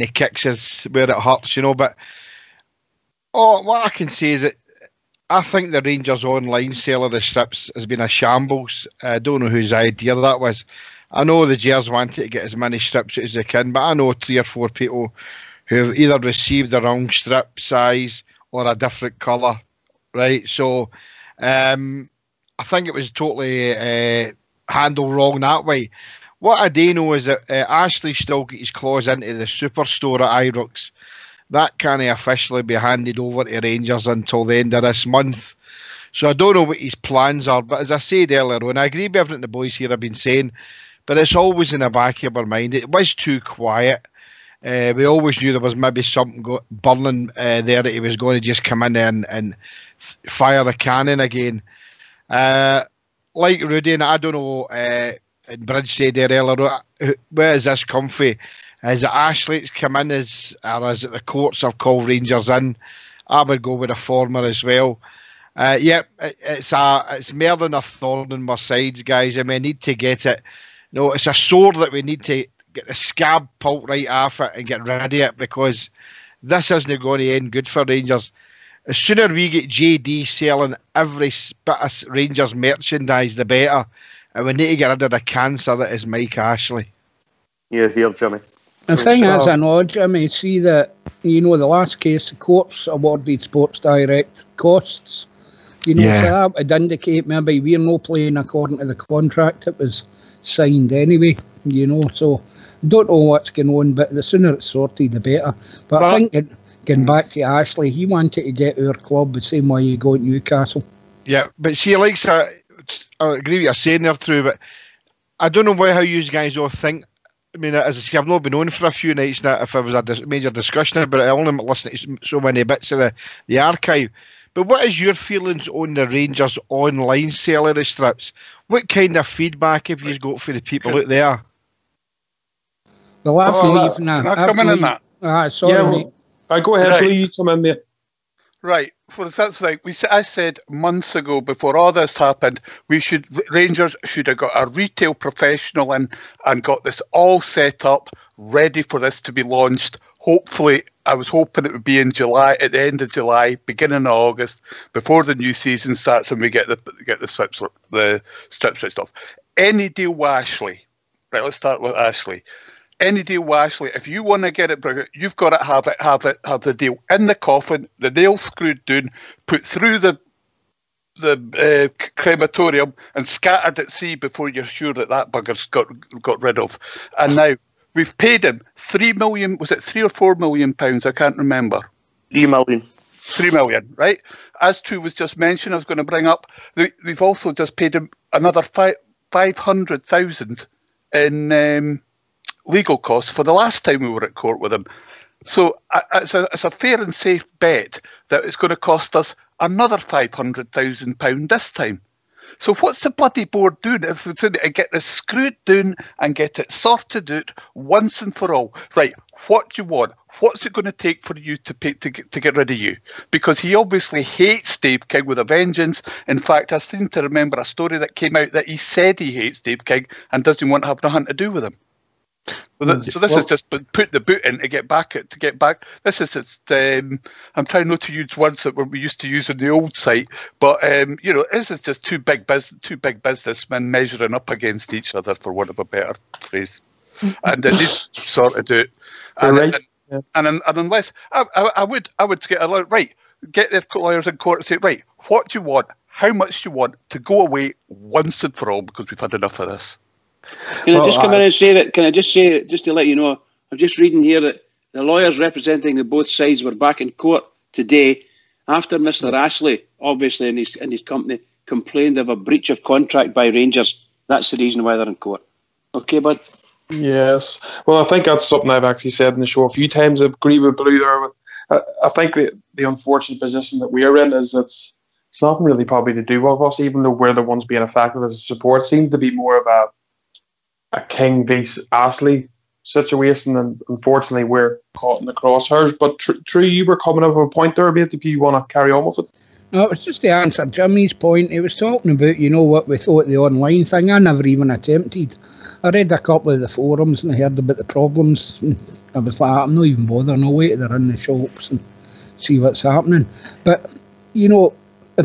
he kicks us where it hurts, you know. But what I can say is that I think the Rangers online sale of the strips has been a shambles. I don't know whose idea that was. I know the Gers wanted to get as many strips as they can, but I know 3 or 4 people who have either received the wrong strip size or a different colour, right? So I think it was totally handled wrong that way. What I do know is that Ashley still got his claws into the superstore at Ibrox. That can't officially be handed over to Rangers until the end of this month. So I don't know what his plans are, but as I said earlier on, I agree with everything the boys here have been saying, but it's always in the back of our mind. It was too quiet. We always knew there was maybe something burning there, that he was going to just come in there and fire the cannon again. Like Rudy, and I don't know, and Bridge said there earlier, where is this comfy? Is it Ashley's come in, or is it the courts have called Rangers in? I would go with the former as well. It's more than a thorn in my sides, guys. I mean, I need to get it. No, it's a sword that we need to get the scab pulled right off it and get rid of it, because this isn't going to end good for Rangers. The sooner we get JD selling every bit of Rangers merchandise, the better. And we need to get rid of the cancer that is Mike Ashley. Yeah, here, Jimmy. The thing is, I know, Jimmy, see that, you know, the last case, the courts awarded Sports Direct costs. You know, so that would indicate maybe we're not playing according to the contract that was signed anyway, you know, so don't know what's going on, but the sooner it's sorted, the better. But I think, getting back to Ashley, he wanted to get our club the same way you go at Newcastle. Yeah, but see, I agree with you saying there, True, but I don't know how you guys all think. I mean, as I say, I've not been on for a few nights now, if there was a major discussion, but I only listen to so many bits of the archive. But what is your feelings on the Rangers online sale of the strips? What kind of feedback have you got for the people out there? Well, can I come in on that? Sorry, mate. Go ahead, Right. please, come in there. Right. That's like I said months ago, before all this happened, Rangers should have got a retail professional in and got this all set up, ready for this to be launched. Hopefully, I was hoping it would be in July, at the end of July, beginning of August, before the new season starts, and we get the strip switched off. Any deal with Ashley, right? Let's start with Ashley. Any deal with Ashley, if you want to get it, you've got to have the deal in the coffin, the nail screwed down, put through the crematorium and scattered at sea before you're sure that bugger's got rid of. And now we've paid him £3 million. Was it 3 or 4 million pounds? I can't remember. 3 million. 3 million, right? As True was just mentioned, I was going to bring up, we've also just paid him another 500,000 in legal costs for the last time we were at court with him. So it's a fair and safe bet that it's going to cost us another £500,000 this time. So what's the bloody board doing if it's in it to get this screwed down and get it sorted out once and for all? Right, what do you want? What's it going to take for you to get rid of you? Because he obviously hates Dave King with a vengeance. In fact, I seem to remember a story that came out that he said he hates Dave King and doesn't want to have nothing to do with him. So this is just put the boot in to get back. This is just, I'm trying not to use words that we used to use on the old site, but this is just two big businessmen measuring up against each other, for want of a better phrase, and they need to sort of do it. And unless I would get a right, get the lawyers in court and say, right, what do you want? How much do you want to go away once and for all, because we've had enough of this. Can I just come in and say that? Can I just say that, just to let you know, I'm just reading here that the lawyers representing the both sides were back in court today after Mr. Ashley, obviously in his company, complained of a breach of contract by Rangers. That's the reason why they're in court. Okay, bud? Yes. Well, I think that's something I've actually said in the show a few times. I agree with Blue there. I think the unfortunate position that we're in is it's nothing really probably to do with us, even though we're the ones being affected as a support. It seems to be more of a King v Ashley situation, and unfortunately we're caught in the crosshairs. But True, you were coming up with a point there, mate, if you want to carry on with it. No, it was just to answer Jimmy's point. He was talking about, what we thought the online thing. I never even attempted. I read a couple of the forums and I heard about the problems, and I was like, I'm not even bothering. I'll wait till they're in the shops and see what's happening. But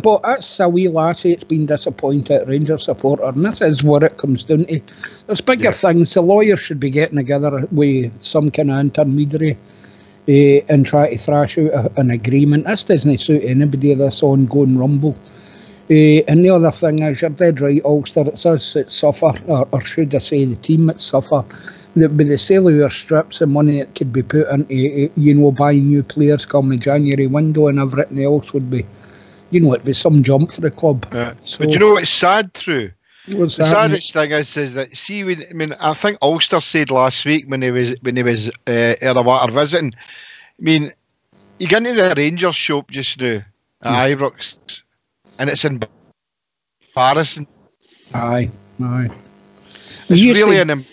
but that's a wee lassie that's been disappointed at Rangers supporter, and this is what it comes down to. There's bigger things. The lawyers should be getting together with some kind of intermediary and try to thrash out an agreement. This doesn't suit anybody, this ongoing rumble. And the other thing is, you're dead right, Ulster, it's us that suffer, or should I say the team that suffer. With the sale of your strips and money that could be put into, buying new players come the January window, and everything else would be, it'd be some jump for the club. So, but what's sad, True? The saddest thing is that, see, I think Ulster said last week when he was Errawater visiting, you get into the Rangers shop just now at Ibrox, and it's embarrassing. Aye. It's really an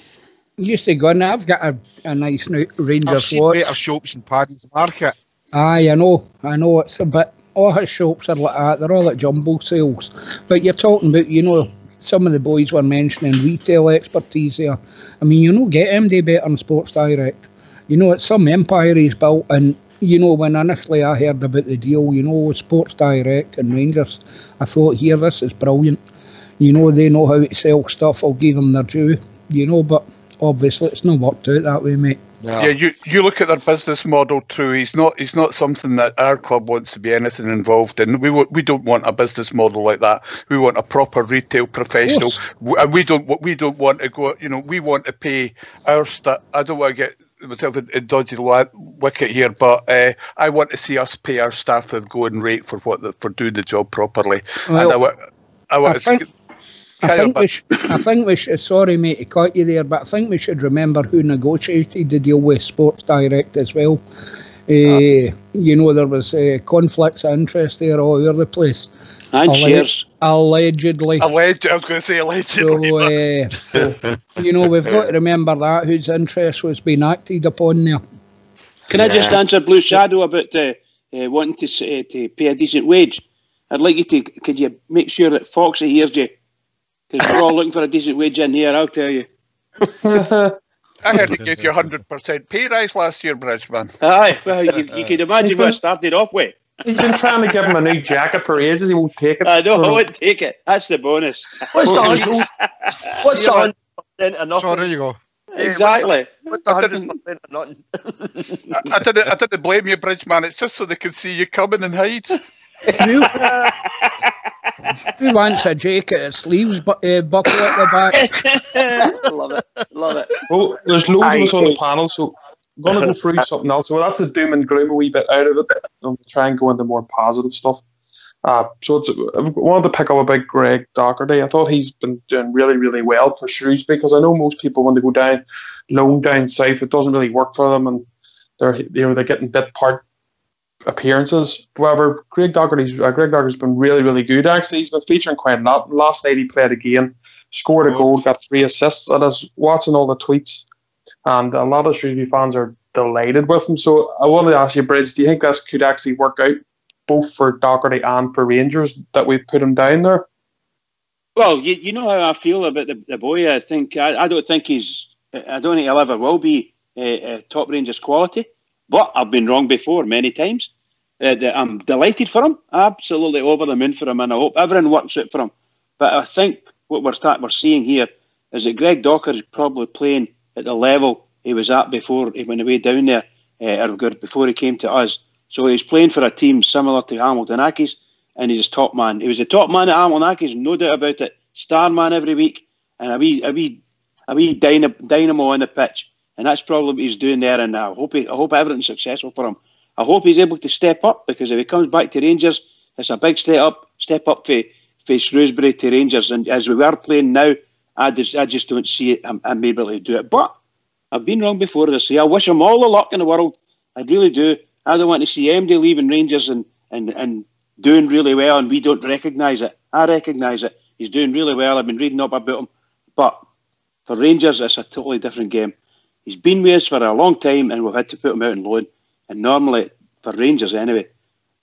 used to go in. I've got a nice new Rangers watch. I've seen better shops in Paddy's Market. Aye, I know. It's a bit. All his shops are like that. They're all at jumbo sales. But you're talking about, some of the boys were mentioning retail expertise there. Get MD better than Sports Direct. It's some empire he's built, and when initially I heard about the deal, with Sports Direct and Rangers, I thought, this is brilliant. They know how to sell stuff. I'll give them their due. But obviously it's not worked out that way, mate. Yeah, you look at their business model, True. He's not something that our club wants to be anything involved in. We don't want a business model like that. We want a proper retail professional. And we don't want to go. We want to pay our staff. I don't want to get myself a dodgy wicket here, but I want to see us pay our staff a going rate for doing the job properly. Well, I think we should, sorry mate to cut you there, but I think we should remember who negotiated the deal with Sports Direct as well. There was conflicts of interest there all over the place. And shares. Allegedly. I was going to say allegedly. So, we've got to remember that, whose interest was being acted upon there. Can I just answer Blue Shadow about wanting to pay a decent wage? I'd like you to, could you make sure that Foxy hears you? Because we're all looking for a decent wage in here, I'll tell you. I heard it gave you 100% pay rise last year, Bridgman. Aye, well, you can imagine what I started off with. He's been trying to give him a new jacket for ages. He won't take it. I know, I won't take it. That's the bonus. What's the 100% or nothing? So there you go. Exactly. What's the 100% or nothing? I didn't blame you, Bridgman. It's just so they can see you coming and hide. Who wants a jacket at sleeves buckle at the back? Love it. Well, there's loads of us on the panel, so I'm going to go through something else. So that's the doom and gloom a wee bit out of it. I'll try and go into more positive stuff. I wanted to pick up about Greg Docherty. I thought he's been doing really, really well for Shrewsbury, because I know most people, when they go down loan down south, it doesn't really work for them, and they're getting bit part appearances. However, Greg Docherty's been really, really good. Actually, he's been featuring quite a lot. Last night he played again, scored a goal, got 3 assists. And I was watching all the tweets, and a lot of Shrewsbury fans are delighted with him. So I wanted to ask you, Bridge, do you think this could actually work out both for Docherty and for Rangers that we've put him down there? Well, you know how I feel about the boy. I don't think he'll ever will be top Rangers quality. But I've been wrong before many times. I'm delighted for him, absolutely over the moon for him, and I hope everyone works out for him. But I think what we're seeing here is that Greg Docker is probably playing at the level he was at before he went away down there, or before he came to us. So he's playing for a team similar to Hamilton Accies, and he's top man. He was a top man at Hamilton Accies, no doubt about it. Star man every week, and a wee dynamo on the pitch. And that's probably what he's doing there. And I hope everything's successful for him. I hope he's able to step up, because if he comes back to Rangers, it's a big step up for Shrewsbury to Rangers. And as we are playing now, I just don't see it. I'm able to do it. But I've been wrong before this year. I wish him all the luck in the world. I really do. I don't want to see MD leaving Rangers and doing really well, and we don't recognise it. I recognise it. He's doing really well. I've been reading up about him. But for Rangers, it's a totally different game. He's been with us for a long time, and we've had to put him out on loan. And normally, for Rangers anyway,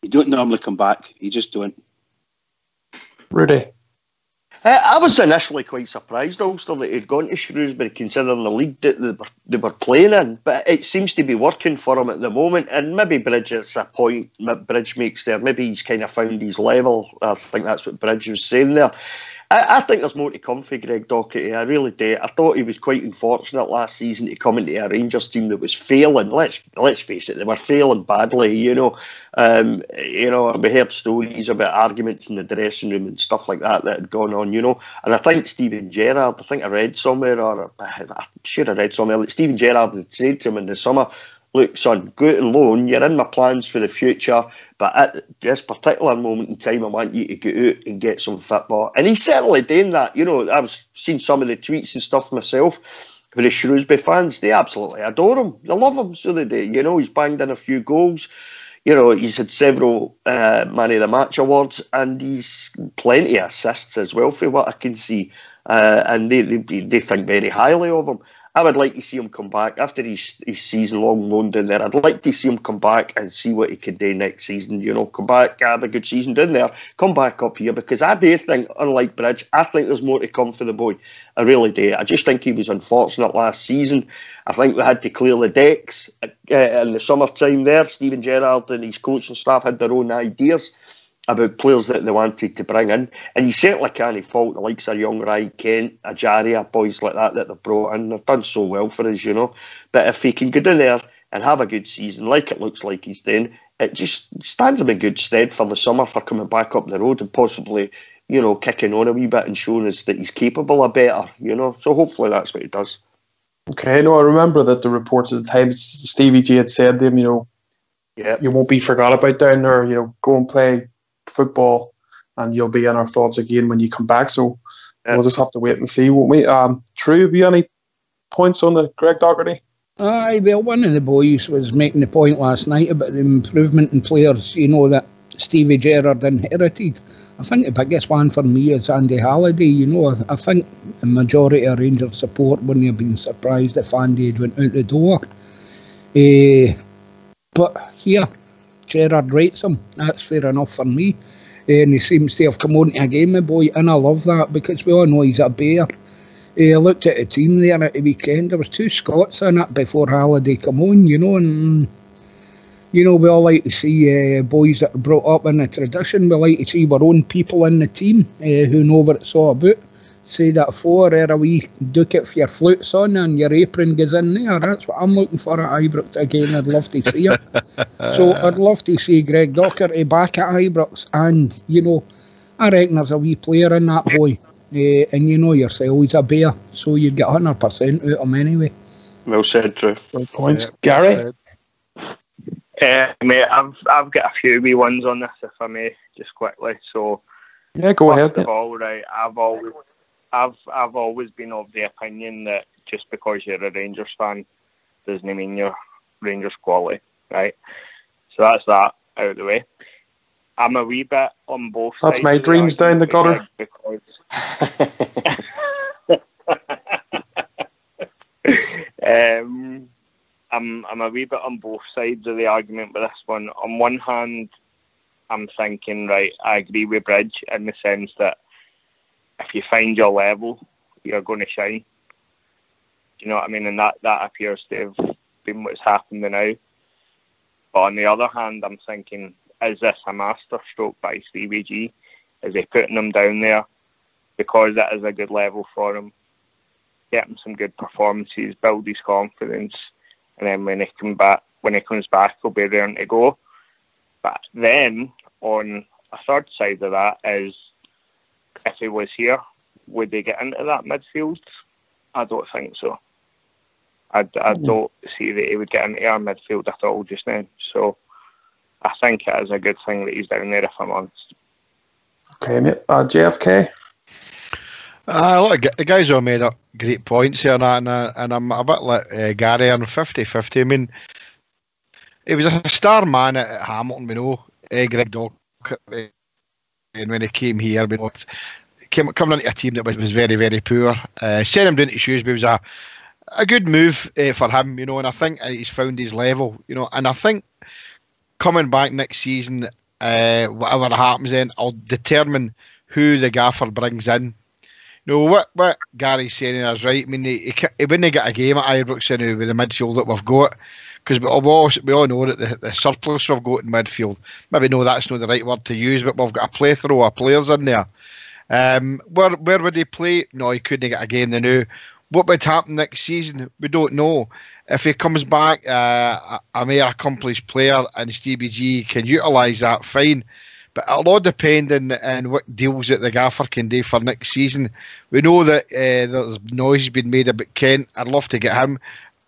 you don't normally come back. You just don't. Rudy? I was initially quite surprised, Ulster, that he'd gone to Shrewsbury, considering the league that they were playing in. But it seems to be working for him at the moment. And maybe Bridge, it's a point Bridge makes there. Maybe he's kind of found his level. I think that's what Bridge was saying there. I think there's more to come for Greg Docherty. I really do. I thought he was quite unfortunate last season to come into a Rangers team that was failing. Let's face it, they were failing badly. We heard stories about arguments in the dressing room and stuff like that had gone on. And I think Steven Gerrard. I think I read somewhere, or I'm sure I read somewhere, that Steven Gerrard had said to him in the summer, "Look, son, go out on loan. You're in my plans for the future, but at this particular moment in time, I want you to go out and get some football." And he's certainly doing that. I've seen some of the tweets and stuff myself for the Shrewsbury fans. They absolutely adore him. They love him, so they do. He's banged in a few goals. He's had several Man of the Match awards, and he's plenty of assists as well, for what I can see. And they think very highly of him. I would like to see him come back after his season-long loan down there. I'd like to see him come back and see what he can do next season. Come back, have a good season down there, come back up here, because I do think, unlike Bridge, I think there's more to come for the boy. I really do. I just think he was unfortunate last season. I think we had to clear the decks in the summertime there. Steven Gerrard and his coaching staff had their own ideas about players that they wanted to bring in, and you certainly can't fault the likes of young Ryan Kent, Ajaria, boys like that they've brought in. They've done so well for us, But if he can go down there and have a good season, like it looks like he's doing, it just stands him in good stead for the summer, for coming back up the road and possibly, kicking on a wee bit and showing us that he's capable of better, So hopefully that's what he does. Okay, no, I remember that the reports at the time, Stevie G had said to him, you won't be forgot about down there, go and play football and you'll be in our thoughts again when you come back. So we'll just have to wait and see, won't we? True, have you any points on the Greg Docherty? Aye, well, one of the boys was making the point last night about the improvement in players, that Stevie Gerrard inherited. I think the biggest one for me is Andy Halliday. I think the majority of Rangers support wouldn't have been surprised if Andy had went out the door. But here, Gerrard rates him. That's fair enough for me. And he seems to have come on to a game, my boy, and I love that, because we all know he's a bear. I looked at the team there at the weekend. There was 2 Scots in it before Halliday come on, and we all like to see boys that are brought up in the tradition. We like to see our own people in the team who know what it's all about. Say that for a wee ducat for your flutes on and your apron goes in there. That's what I'm looking for at Ibrox again. I'd love to see it. So I'd love to see Greg Docherty back at Ibrox, and I reckon there's a wee player in that boy. And yourself, he's a bear, so you'd get 100% out of him anyway. Well said, Drew. Good point. Gary? Mate, I've got a few wee ones on this, if I may, just quickly. So, yeah, go ahead. First of all, right, I've always been of the opinion that just because you're a Rangers fan doesn't mean you're Rangers quality, right? So that's that. out of the way. I'm a wee bit on both That's sides. my of the dreams down the argument gutter. Because I'm a wee bit on both sides of the argument with this one. On one hand, I'm thinking, right, I agree with Bridge in the sense that if you find your level, you're going to shine. Do you know what I mean? And that appears to have been what's happened now. But on the other hand, I'm thinking, is this a masterstroke by Stevie G? Is he putting him down there because that is a good level for him? Get him some good performances, build his confidence, and then when he comes back, he'll be raring to go. But then, on a third side of that is, if he was here, would they get into that midfield? I don't think so. I don't see that he would get into our midfield at all just now. So I think it is a good thing that he's down there, if I'm honest. Okay, mate. JFK? Look, the guys all made up great points here, and I'm a bit like Gary on 50-50. I mean, he was a star man at Hamilton, we know. Greg Docherty, and when he came here, we know, coming into a team that was very, very poor. Sending him down to Shrewsbury was a good move for him, you know, and I think he's found his level, you know, and I think coming back next season, whatever happens then, I'll determine who the gaffer brings in. You know, what Gary's saying is right. I mean, he wouldn't get a game at Ibrox anyway with the midfield that we've got, because we all know that the surplus we've got in midfield, maybe no, that's not the right word to use, but we've got a plethora of players in there. Where would he play? No, he couldn't get a game now. What would happen next season? We don't know. If he comes back a more accomplished player and Stevie G can utilise that, fine. But it'll all depend on what deals that the gaffer can do for next season. We know that there's noise been made about Kent. I'd love to get him.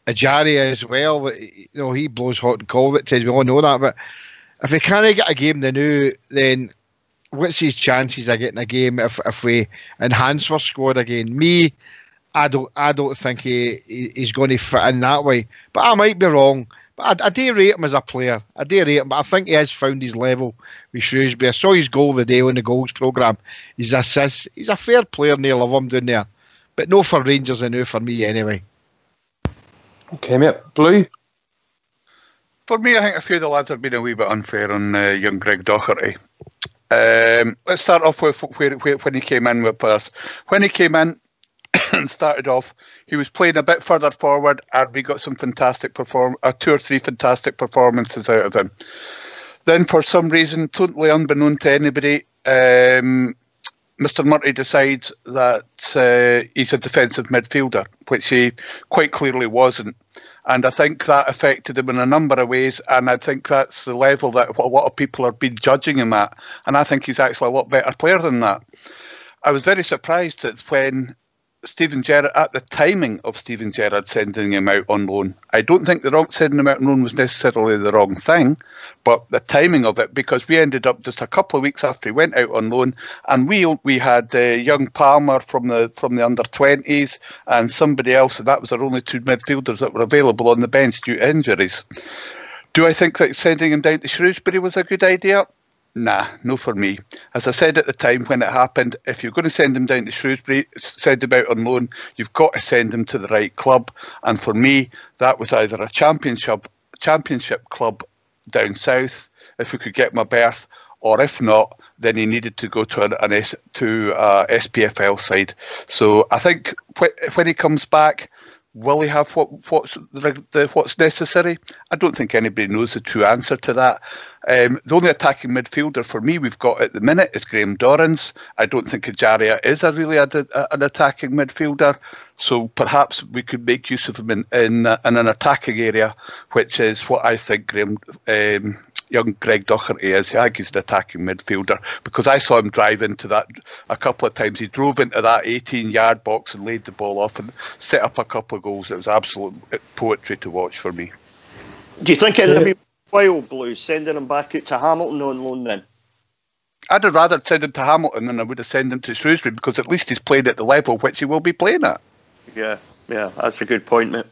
Ajari as well. You know, he blows hot and cold at times. We all know that. But if he can't get a game then what's his chances of getting a game if we enhance our squad again? Me, I don't think he's going to fit in that way. But I might be wrong. But I do rate him as a player. I do rate him, but I think he has found his level with Shrewsbury. I saw his goal the day on the goals programme. His assists. He's a fair player and they love him down there. But no for Rangers and no for me anyway. Okay, mate. Blue? For me, I think a few of the lads have been a wee bit unfair on young Greg Docherty. Let's start off with when he came in with us. When he came in and started off, he was playing a bit further forward, and we got some fantastic 2 or 3 fantastic performances out of him. Then, for some reason, totally unbeknown to anybody, Mr. Murty decides that he's a defensive midfielder, which he quite clearly wasn't. And I think that affected him in a number of ways, and I think that's the level that a lot of people are been judging him at. And I think he's actually a lot better player than that. I was very surprised that when Steven Gerrard, at the timing of Steven Gerrard sending him out on loan, I don't think sending him out on loan was necessarily the wrong thing, but the timing of it, because we ended up just a couple of weeks after he went out on loan, and we had young Palmer from the under-20s and somebody else, and that was our only 2 midfielders that were available on the bench due to injuries. Do I think that sending him down to Shrewsbury was a good idea? Nah, no for me. As I said at the time when it happened, if you're going to send him down to Shrewsbury, send him out on loan, you've got to send him to the right club. And for me, that was either a championship club down south, if we could get him a berth, or if not, then he needed to go to an SPFL side. So I think when he comes back, will he have what's necessary? I don't think anybody knows the true answer to that. The only attacking midfielder for me we've got at the minute is Graham Dorrans. I don't think Ajaria is really an attacking midfielder, so perhaps we could make use of him in an attacking area, which is what I think young Greg Docherty is. I think he's an attacking midfielder, because I saw him drive into that a couple of times. He drove into that 18-yard box and laid the ball off and set up a couple of goals. It was absolute poetry to watch for me. Do you think it'll be while, Blue, sending him back out to Hamilton on loan then? I'd have rather send him to Hamilton than I would have sent him to Shrewsbury, because at least he's playing at the level which he will be playing at. Yeah, that's a good point, mate.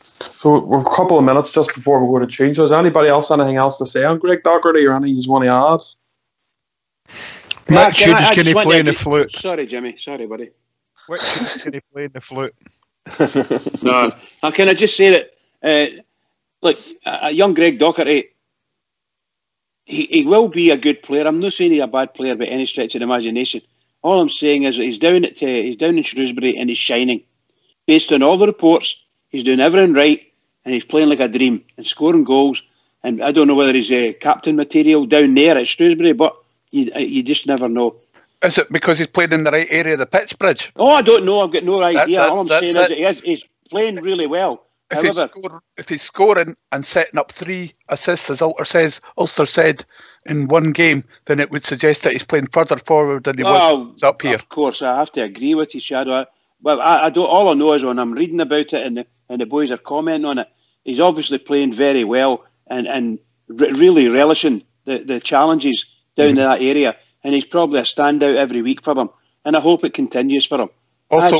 So we're a couple of minutes just before we go to change. Is anybody else anything else to say on Greg Docherty or anything you want to add? Mick Hughes can he play in the flute? Sorry, Jimmy. Sorry, buddy. Which can he play in the flute? No, can I just say that, look, a young Greg Docherty, he will be a good player. I'm not saying he's a bad player by any stretch of the imagination. All I'm saying is that he's down in Shrewsbury and he's shining. Based on all the reports, he's doing everything right and he's playing like a dream and scoring goals. And I don't know whether he's captain material down there at Shrewsbury, but you just never know. Is it because he's playing in the right area of the pitch, Bridge? Oh, I don't know. I've got no idea. All I'm saying is it. that he's playing really well. If he's scoring and setting up 3 assists, as Ulster said, in one game, then it would suggest that he's playing further forward than he was up here. Of course, I have to agree with you, Shadow. Well, I don't. All I know is when I'm reading about it and the boys are commenting on it, he's obviously playing very well and really relishing the challenges down in that area. And he's probably a standout every week for them. And I hope it continues for him. Also,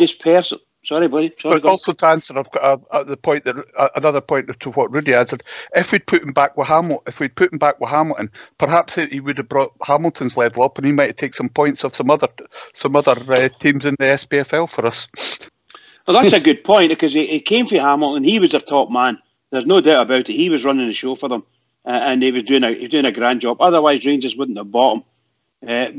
sorry, buddy. Also, to answer the point another point to what Rudy answered, if we'd put him back with Hamilton, perhaps he would have brought Hamilton's level up, and he might take some points of some other teams in the SPFL for us. Well, that's a good point because he came for Hamilton. He was their top man. There's no doubt about it. He was running the show for them, and he was doing a grand job. Otherwise, Rangers wouldn't have bought him.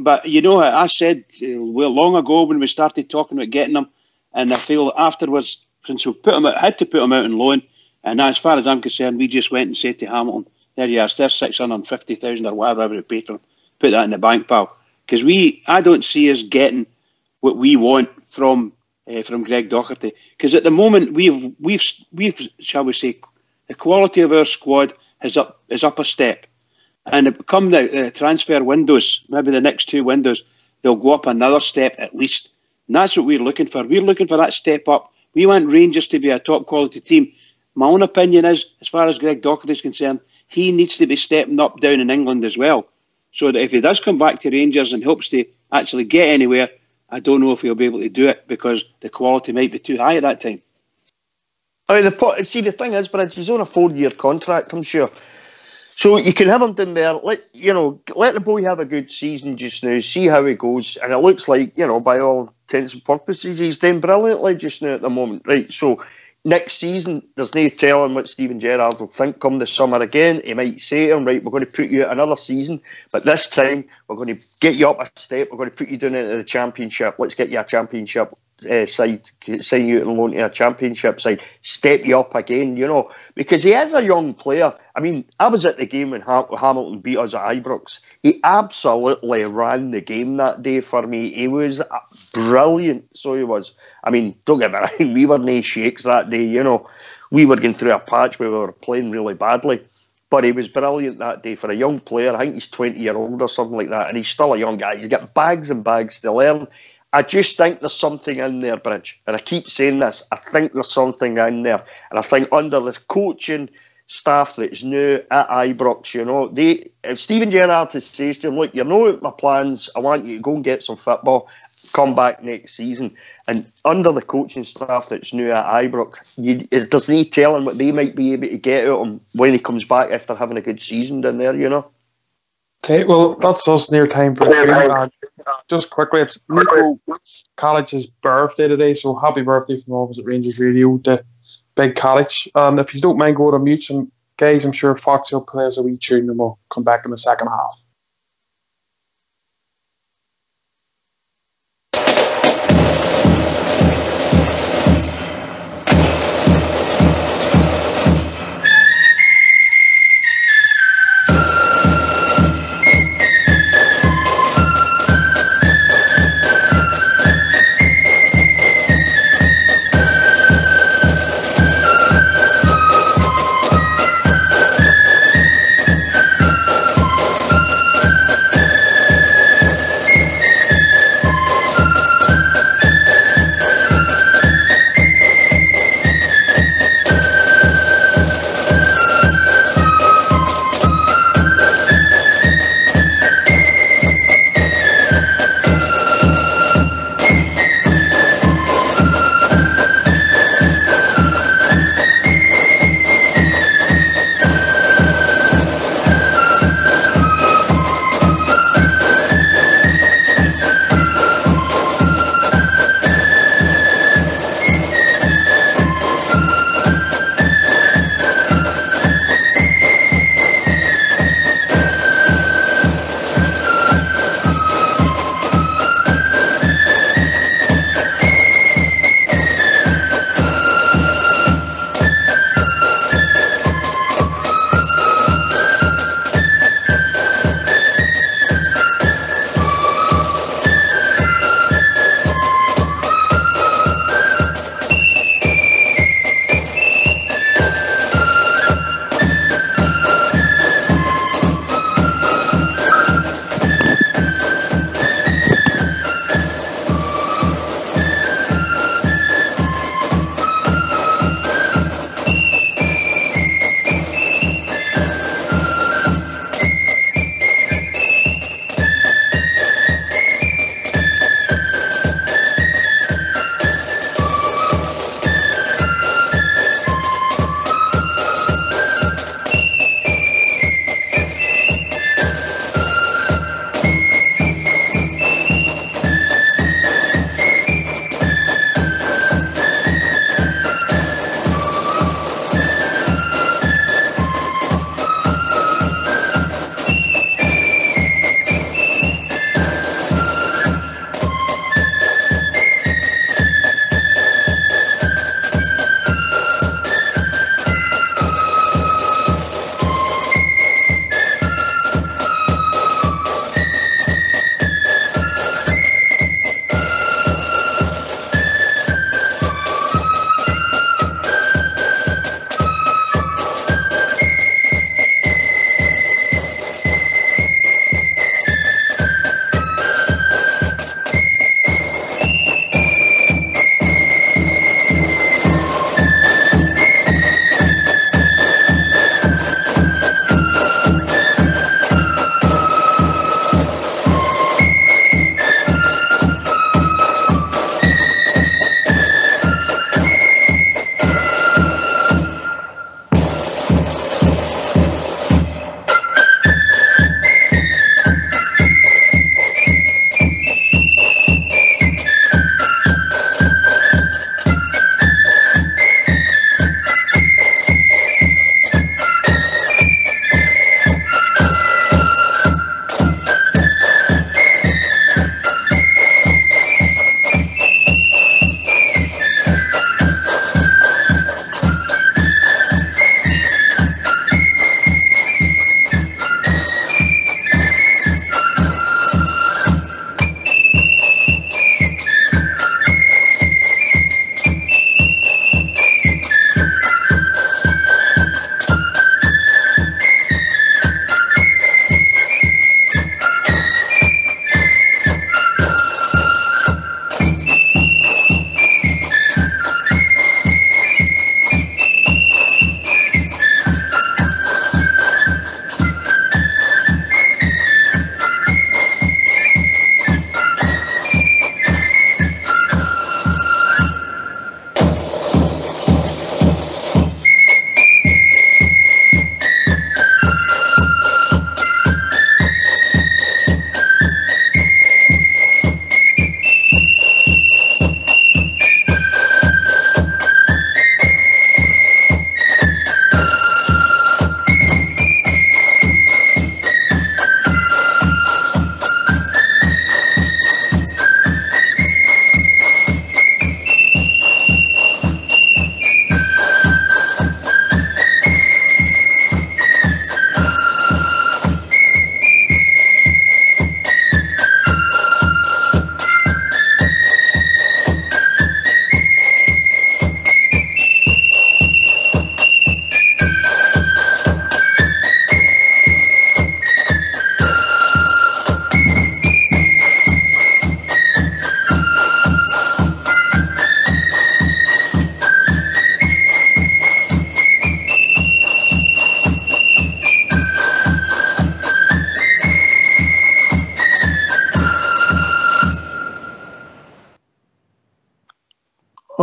But you know, I said long ago when we started talking about getting him. And I feel afterwards, since we had to put him out on loan, and as far as I'm concerned, we just went and said to Hamilton, there you are, there's 650,000 or whatever we paid for him. Put that in the bank, pal. Because I don't see us getting what we want from Greg Docherty. Because at the moment, we've shall we say, the quality of our squad is up a step. And come the transfer windows, maybe the next 2 windows, they'll go up another step at least. And that's what we're looking for. We're looking for that step up. We want Rangers to be a top quality team. My own opinion is, as far as Greg Docherty is concerned, he needs to be stepping up down in England as well. So that if he does come back to Rangers and hopes to actually get anywhere, I don't know if he'll be able to do it because the quality might be too high at that time. I mean, the thing is, but he's on a 4-year contract, I'm sure. So you can have him down there, let the boy have a good season just now, see how he goes, and it looks like, by all intents and purposes, he's doing brilliantly just now at the moment, right? So next season, there's no telling what Steven Gerrard will think come the summer again. He might say to him, right, we're going to put you out another season, but this time we're going to get you up a step, we're going to put you down into the Championship, let's get you a Championship side, sign you out on loan to a Championship side, step you up again, because he is a young player. I mean, I was at the game when Hamilton beat us at Ibrox. He absolutely ran the game that day for me. He was brilliant, so he was. I mean, don't get me wrong, we were no shakes that day, We were going through a patch where we were playing really badly. But he was brilliant that day for a young player. I think he's 20-year-old or something like that, and he's still a young guy. He's got bags and bags to learn. I just think there's something in there, Bridge. And I keep saying this. I think there's something in there. And I think under the coaching staff that's new at Ibrox, if Steven Gerrard says to him, look, you know my plans, I want you to go and get some football, come back next season. And under the coaching staff that's new at Ibrox, there's no telling what they might be able to get out of him when he comes back after having a good season down there, Okay, well, that's us near time for the just quickly, it's Nico College's birthday today, so happy birthday from all of us at Rangers Radio to Big College. And if you don't mind going to mute, and guys, I'm sure Fox will play us a wee tune and we'll come back in the second half.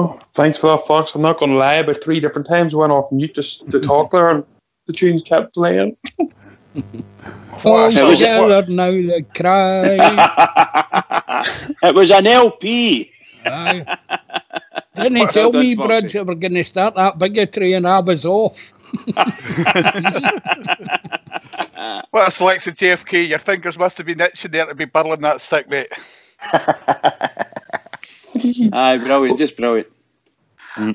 Oh, thanks for that, Fox. I'm not going to lie, about 3 different times I went off mute just to talk there, and the tunes kept playing. Oh, It was- together now they cry. It was an LP. Aye. Didn't he Well tell done, me, Foxy. Bridge, that we're going to start that bigotry and I was off? What a selection, JFK. Your fingers must have been itching there to be burling that stick, mate. Aye, brilliant, just brilliant.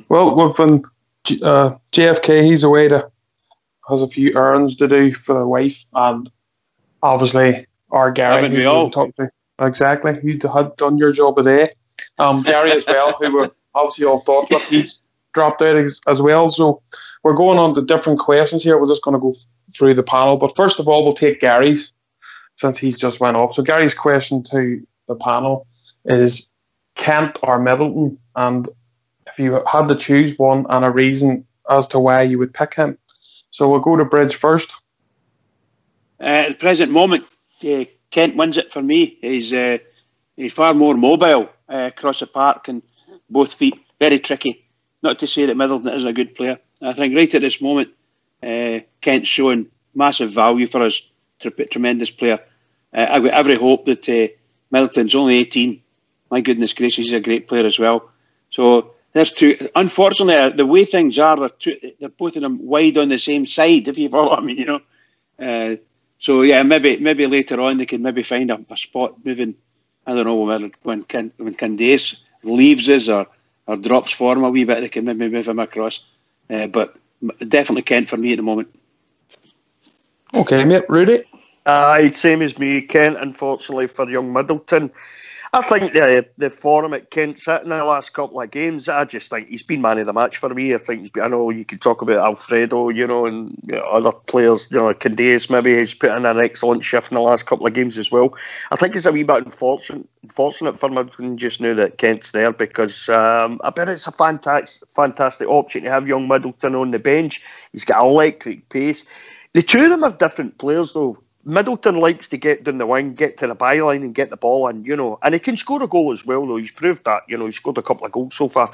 Well, we've been JFK. He's away has a few errands to do for the wife, and obviously our Gary. Haven't we who all? we've talked to. Exactly, you had done your job today. Gary as well, who were obviously all thoughts, but he's dropped out as well. So we're going on to different questions here. We're just going to go through the panel, but first of all, we'll take Gary's since he's just went off. So Gary's question to the panel is Kent or Middleton, and if you had to choose one and a reason as to why you would pick him. So we'll go to Bridge first. At the present moment, Kent wins it for me. He's far more mobile across the park and both feet. Very tricky. Not to say that Middleton is a good player. I think right at this moment, Kent's showing massive value for us. Tremendous player. I've got every hope that Middleton's only 18. My goodness gracious, he's a great player as well. So there's two. Unfortunately, the way things are, they're both of them wide on the same side, if you follow what I mean, you know. So yeah, maybe later on they can maybe find a spot moving. I don't know when Candace leaves us or drops form a wee bit, they can maybe move him across. But definitely Kent for me at the moment. Okay, mate. Rudy? Aye, same as me. Kent, unfortunately, for young Middleton. I think the form at Kent's hit in the last couple of games, I just think he's been man of the match for me. I know you could talk about Alfredo, you know, and other players, you know, Candace maybe has put in an excellent shift in the last couple of games as well. I think it's a wee bit unfortunate for Middleton just now that Kent's there because I bet it's a fantastic option to have young Middleton on the bench. He's got electric pace. The two of them are different players though. Middleton likes to get down the wing, get to the byline and get the ball in, you know. And he can score a goal as well, though. He's proved that, you know. He's scored a couple of goals so far.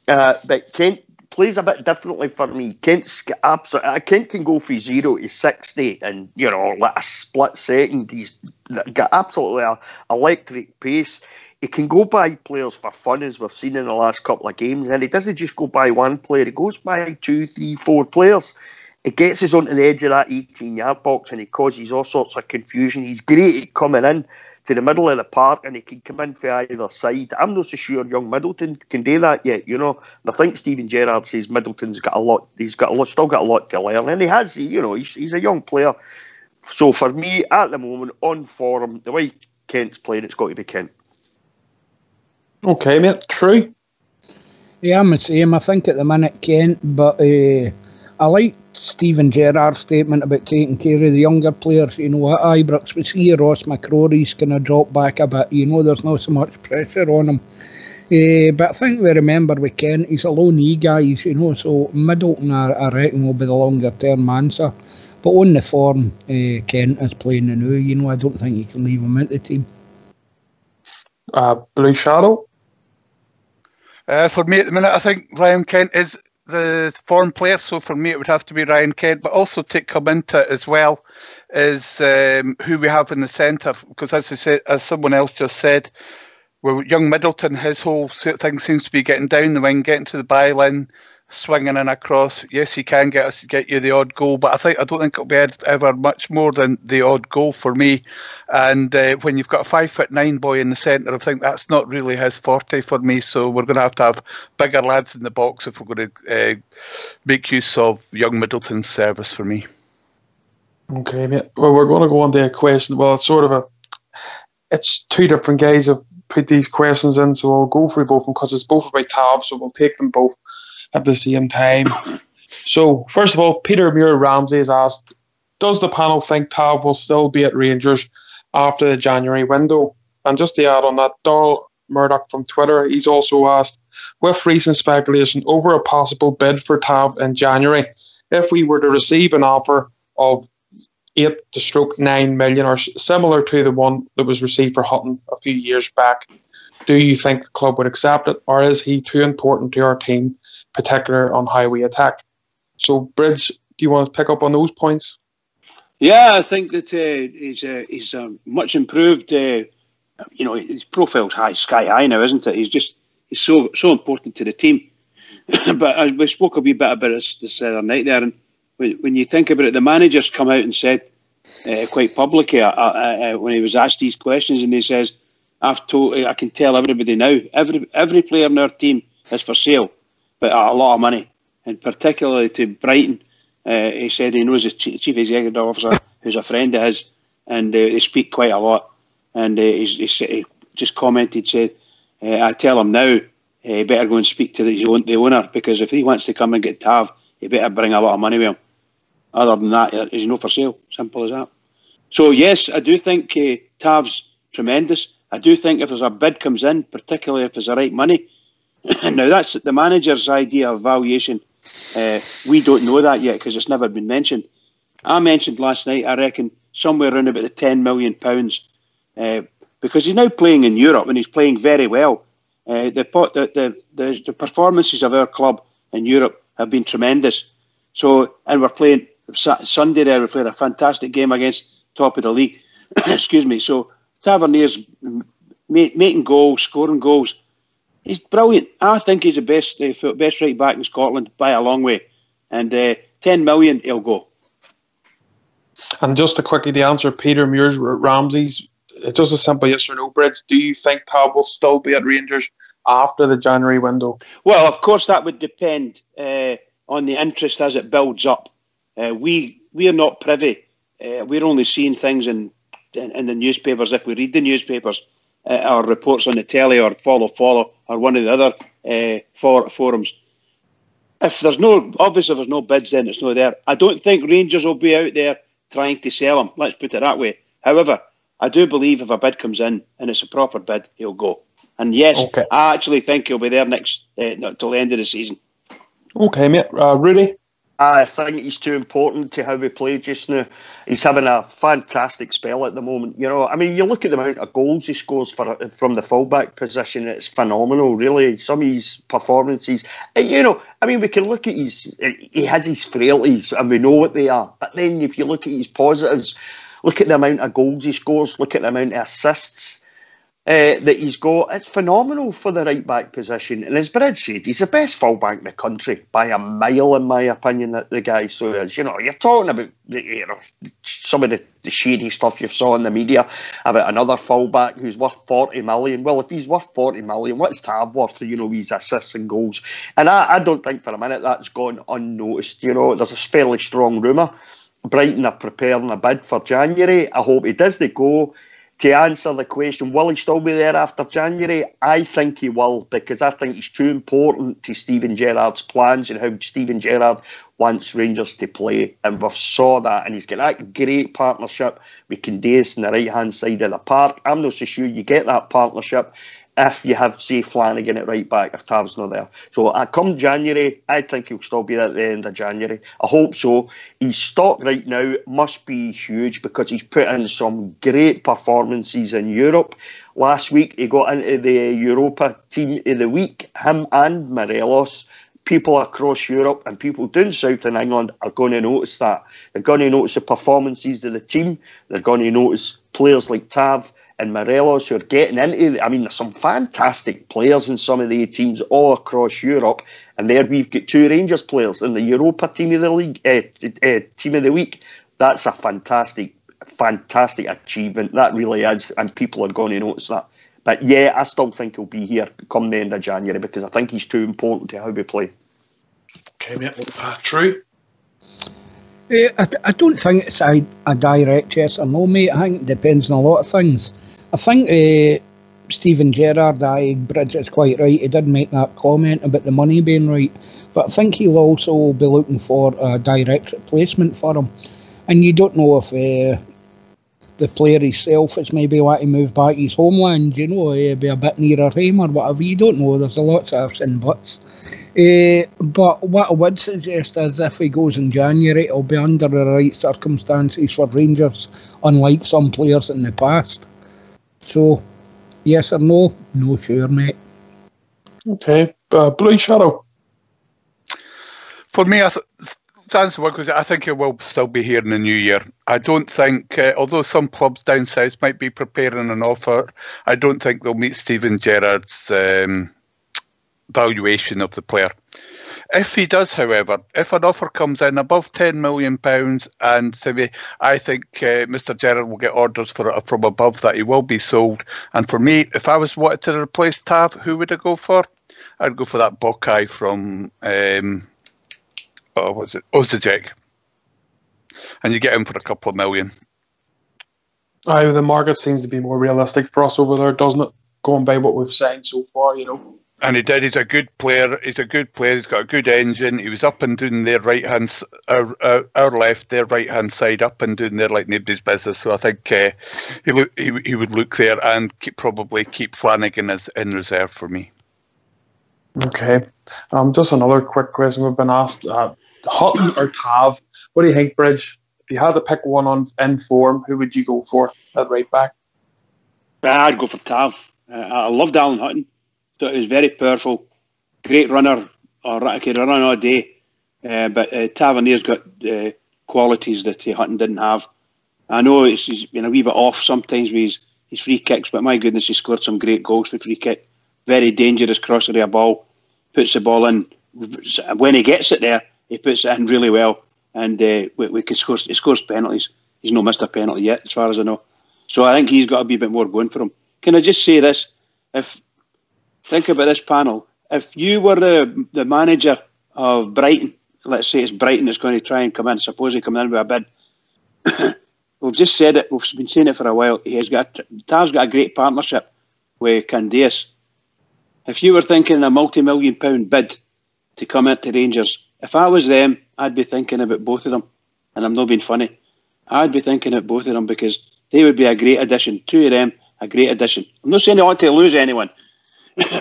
But Kent plays a bit differently for me. Kent can go from 0 to 60 in, you know, like a split second. He's got absolutely a electric pace. He can go by players for fun, as we've seen in the last couple of games. And he doesn't just go by one player. He goes by 2, 3, 4 players. It gets us onto the edge of that 18-yard box and it causes all sorts of confusion. He's great at coming in to the middle of the park and he can come in from either side. I'm not so sure young Middleton can do that yet, you know. And I think Steven Gerrard says Middleton's got a lot. Still got a lot to learn, and he has. You know, he's a young player. So for me, at the moment, on form, the way Kent's playing, it's got to be Kent. Okay, mate. True. Yeah, I'm the same. I think at the minute Kent, but I like Steven Gerrard's statement about taking care of the younger players. You know, at Ibrox, we see Ross McCrory's going to drop back a bit. You know, there's not so much pressure on him. But I think we remember with Kent, he's a low knee guy, you know, so Middleton, I reckon, will be the longer term answer. But on the form, Kent is playing the new. You know, I don't think you can leave him out the team. Blue Shadow? For me at the minute, I think Ryan Kent is the form player, so for me it would have to be Ryan Kent, but also to come into it as well is who we have in the centre, because as someone else just said, well, young Middleton, his whole thing seems to be getting down the wing, getting to the byline, swinging in across. Yes, he can get you the odd goal, but I don't think it'll be ever much more than the odd goal for me. And when you've got a 5'9" boy in the centre, I think that's not really his forte for me. So we're going to have bigger lads in the box if we're going to make use of young Middleton's service for me. Okay, mate. Well, we're going to go on to a question. Well, it's two different guys have put these questions in, so I'll go through both of them because it's both about Tav, so we'll take them both at the same time. So, first of all, Peter Muir Ramsey has asked, does the panel think Tav will still be at Rangers after the January window? And just to add on that, Darrell Murdoch from Twitter, he's also asked, with recent speculation over a possible bid for Tav in January, if we were to receive an offer of 8 to 9 million, or similar to the one that was received for Hutton a few years back, do you think the club would accept it, or is he too important to our team, particularly on how we attack? So, Bridge, do you want to pick up on those points? Yeah, I think that he's much improved. His profile's sky high now, isn't it? He's so important to the team. But we spoke a wee bit about this other night there, and when you think about it, the manager's come out and said quite publicly when he was asked these questions, and he says, I can tell everybody now, every player in our team is for sale, but at a lot of money, and particularly to Brighton. He said he knows his chief executive officer, who's a friend of his, and they speak quite a lot. And he just commented, said, I tell him now, he better go and speak to the owner, because if he wants to come and get Tav, he better bring a lot of money with him. Other than that, he's not for sale. Simple as that. So yes, I do think Tav's tremendous. I do think if there's a bid comes in, particularly if there's the right money, now that's the manager's idea of valuation. We don't know that yet because it's never been mentioned. I mentioned last night, I reckon, somewhere around about the £10 million, because he's now playing in Europe and he's playing very well. The performances of our club in Europe have been tremendous. So, and we're playing Sunday there. We played a fantastic game against top of the league. Excuse me. So Tavernier's making goals, scoring goals. He's brilliant. I think he's the best right back in Scotland by a long way. And 10 million, he'll go. And just to quickly answer Peter Muir's Ramsey's, it's just a simple yes or no, Bridge. Do you think Tav will still be at Rangers after the January window? Well, of course, that would depend on the interest as it builds up. We are not privy. We're only seeing things in the newspapers if we read the newspapers, or reports on the telly, or follow, or one of the other forums. If there's no bids, then it's not there. I don't think Rangers will be out there trying to sell him. Let's put it that way. However, I do believe if a bid comes in and it's a proper bid, he'll go. And yes, okay. I actually think he'll be there next till the end of the season. Okay, mate. Rudy? I think he's too important to how we play just now. He's having a fantastic spell at the moment. You know, I mean, you look at the amount of goals he scores from the fullback position, it's phenomenal, really. Some of his performances, you know, I mean, we can look at he has his frailties and we know what they are. But then if you look at his positives, look at the amount of goals he scores, look at the amount of assists that he's got. It's phenomenal for the right back position. And as Brad said, he's the best fullback in the country by a mile, in my opinion, that the guy so is. You know, you're talking about some of the shady stuff you saw in the media about another fullback who's worth 40 million. Well, if he's worth 40 million, what's Tav worth, you know, his assists and goals? And I don't think for a minute that's gone unnoticed. You know, there's a fairly strong rumour Brighton are preparing a bid for January. I hope he does. They go. To answer the question, will he still be there after January? I think he will, because I think he's too important to Steven Gerrard's plans and how Steven Gerrard wants Rangers to play. And we've saw that, and he's got that great partnership with Candace on the right-hand side of the park. I'm not so sure you get that partnership if you have, say, Flanagan at right back, if Tav's not there. So come January, I think he'll still be there at the end of January. I hope so. His stock right now must be huge because he's put in some great performances in Europe. Last week, he got into the Europa Team of the Week, him and Morelos. People across Europe and people down south in England are going to notice that. They're going to notice the performances of the team. They're going to notice players like Tav and Morelos who are getting into. I mean, there's some fantastic players in some of the teams all across Europe, and there we've got two Rangers players in the Europa Team of the League, Team of the Week. That's a fantastic achievement. That really is, and people are going to notice that. But yeah, I still think he'll be here come the end of January because I think he's too important to how we play. Okay, mate. True. I don't think it's a direct yes or no, mate. I think it depends on a lot of things. I think Steven Gerrard, Bridge is quite right. He did make that comment about the money being right. But I think he'll also be looking for a direct replacement for him. And you don't know if the player himself is maybe want to move back to his homeland, you know, be a bit nearer home or whatever. You don't know. There's a lot of ifs and buts. But what I would suggest is if he goes in January, it'll be under the right circumstances for Rangers, unlike some players in the past. So Yes or no? No, sure, mate. Okay. Blue Shadow. For me, to answer one question, I think he will still be here in the new year. I don't think, although some clubs down south might be preparing an offer, I don't think they'll meet Steven Gerrard's valuation of the player. If he does, however, if an offer comes in above £10 million, and say, I think Mr. Gerrard will get orders for it from above that, he will be sold. And for me, if I was wanted to replace Tav, who would I go for? I'd go for that Buckeye from Osijek. And you get him for a couple of million. Aye, the market seems to be more realistic for us over there, doesn't it? Going by what we've seen so far, you know. And he did. He's a good player. He's a good player. He's got a good engine. He was up and doing their right hand, our left, their right hand side, up and doing there like nobody's business. So I think he would look there and probably keep Flanagan as in reserve for me. Okay. Just another quick question we've been asked: Hutton or Tav? What do you think, Bridge? If you had to pick one in form, who would you go for at right back? I'd go for Tav. I loved Alan Hutton. Thought he was very powerful, great runner, or could run all day. But Tavernier's got qualities that Hutton didn't have. I know he's been a wee bit off sometimes with his free kicks, but my goodness, he scored some great goals for free kick. Very dangerous crosser of a ball, puts the ball in. When he gets it there, he puts it in really well, and we can score. He scores penalties. He's not missed a penalty yet, as far as I know. So I think he's got to be a bit more going for him. Can I just say this? Think about this panel. If you were the manager of Brighton, let's say it's Brighton that's going to try and come in, suppose they come in with a bid. We've just said it, we've been saying it for a while. Tav's got a great partnership with Candace. If you were thinking a multi-million-pound bid to come into Rangers, if I was them, I'd be thinking about both of them. And I'm not being funny. I'd be thinking about both of them because they would be a great addition. Two of them, a great addition. I'm not saying they want to lose anyone.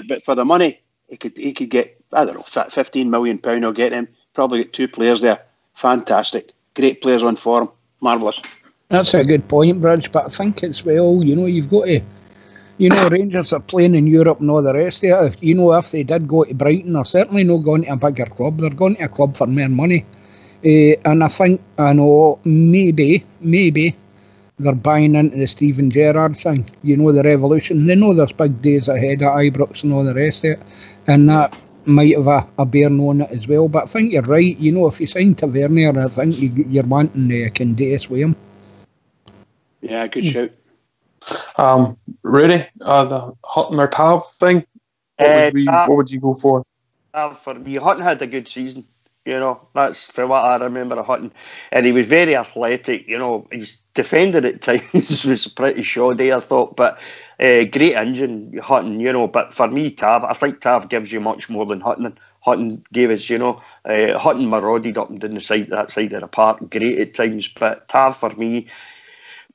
But for the money, he could get, I don't know, £15 million or get him. Probably get two players there. Fantastic. Great players on form. Marvellous. That's a good point, Bridge, but I think it's well, you've got to, Rangers are playing in Europe and all the rest of it. If they did go to Brighton, they're certainly not going to a bigger club. They're going to a club for more money. And I know, maybe they're buying into the Steven Gerrard thing, the revolution. They know there's big days ahead at Ibrox and all the rest of it, and that might have a bearing on it as well. But I think you're right. If you sign Tavernier, I think you're wanting Candace with him. Yeah, good shout. Rudy, the Hutton or Tav thing, what would you go for? For me, Hutton had a good season. That's for what I remember of Hutton. And he was very athletic, his defending at times was pretty shoddy, I thought, but great engine, Hutton, but for me, Tav, I think Tav gives you much more than Hutton. Hutton gave us, Hutton marauded up and down that side of the park, great at times, but Tav for me,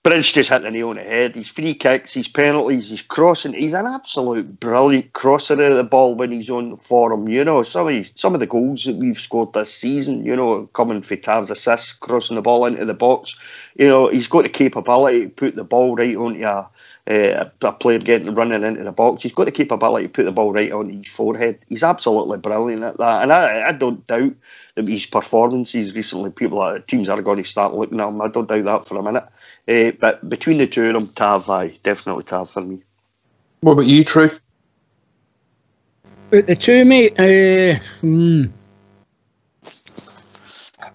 Bridge just hit the nail on the head. His free kicks, his penalties, his crossing. He's an absolute brilliant crosser of the ball when he's on form. Some of the goals that we've scored this season, coming for Tav's assists, crossing the ball into the box. He's got the capability to put the ball right onto a player running into the box. He's got the capability to put the ball right onto his forehead. He's absolutely brilliant at that. And I don't doubt that his performances recently, teams are going to start looking at him. I don't doubt that for a minute. But between the two of them, Tav, definitely Tav for me. What about you, True? But the two, mate,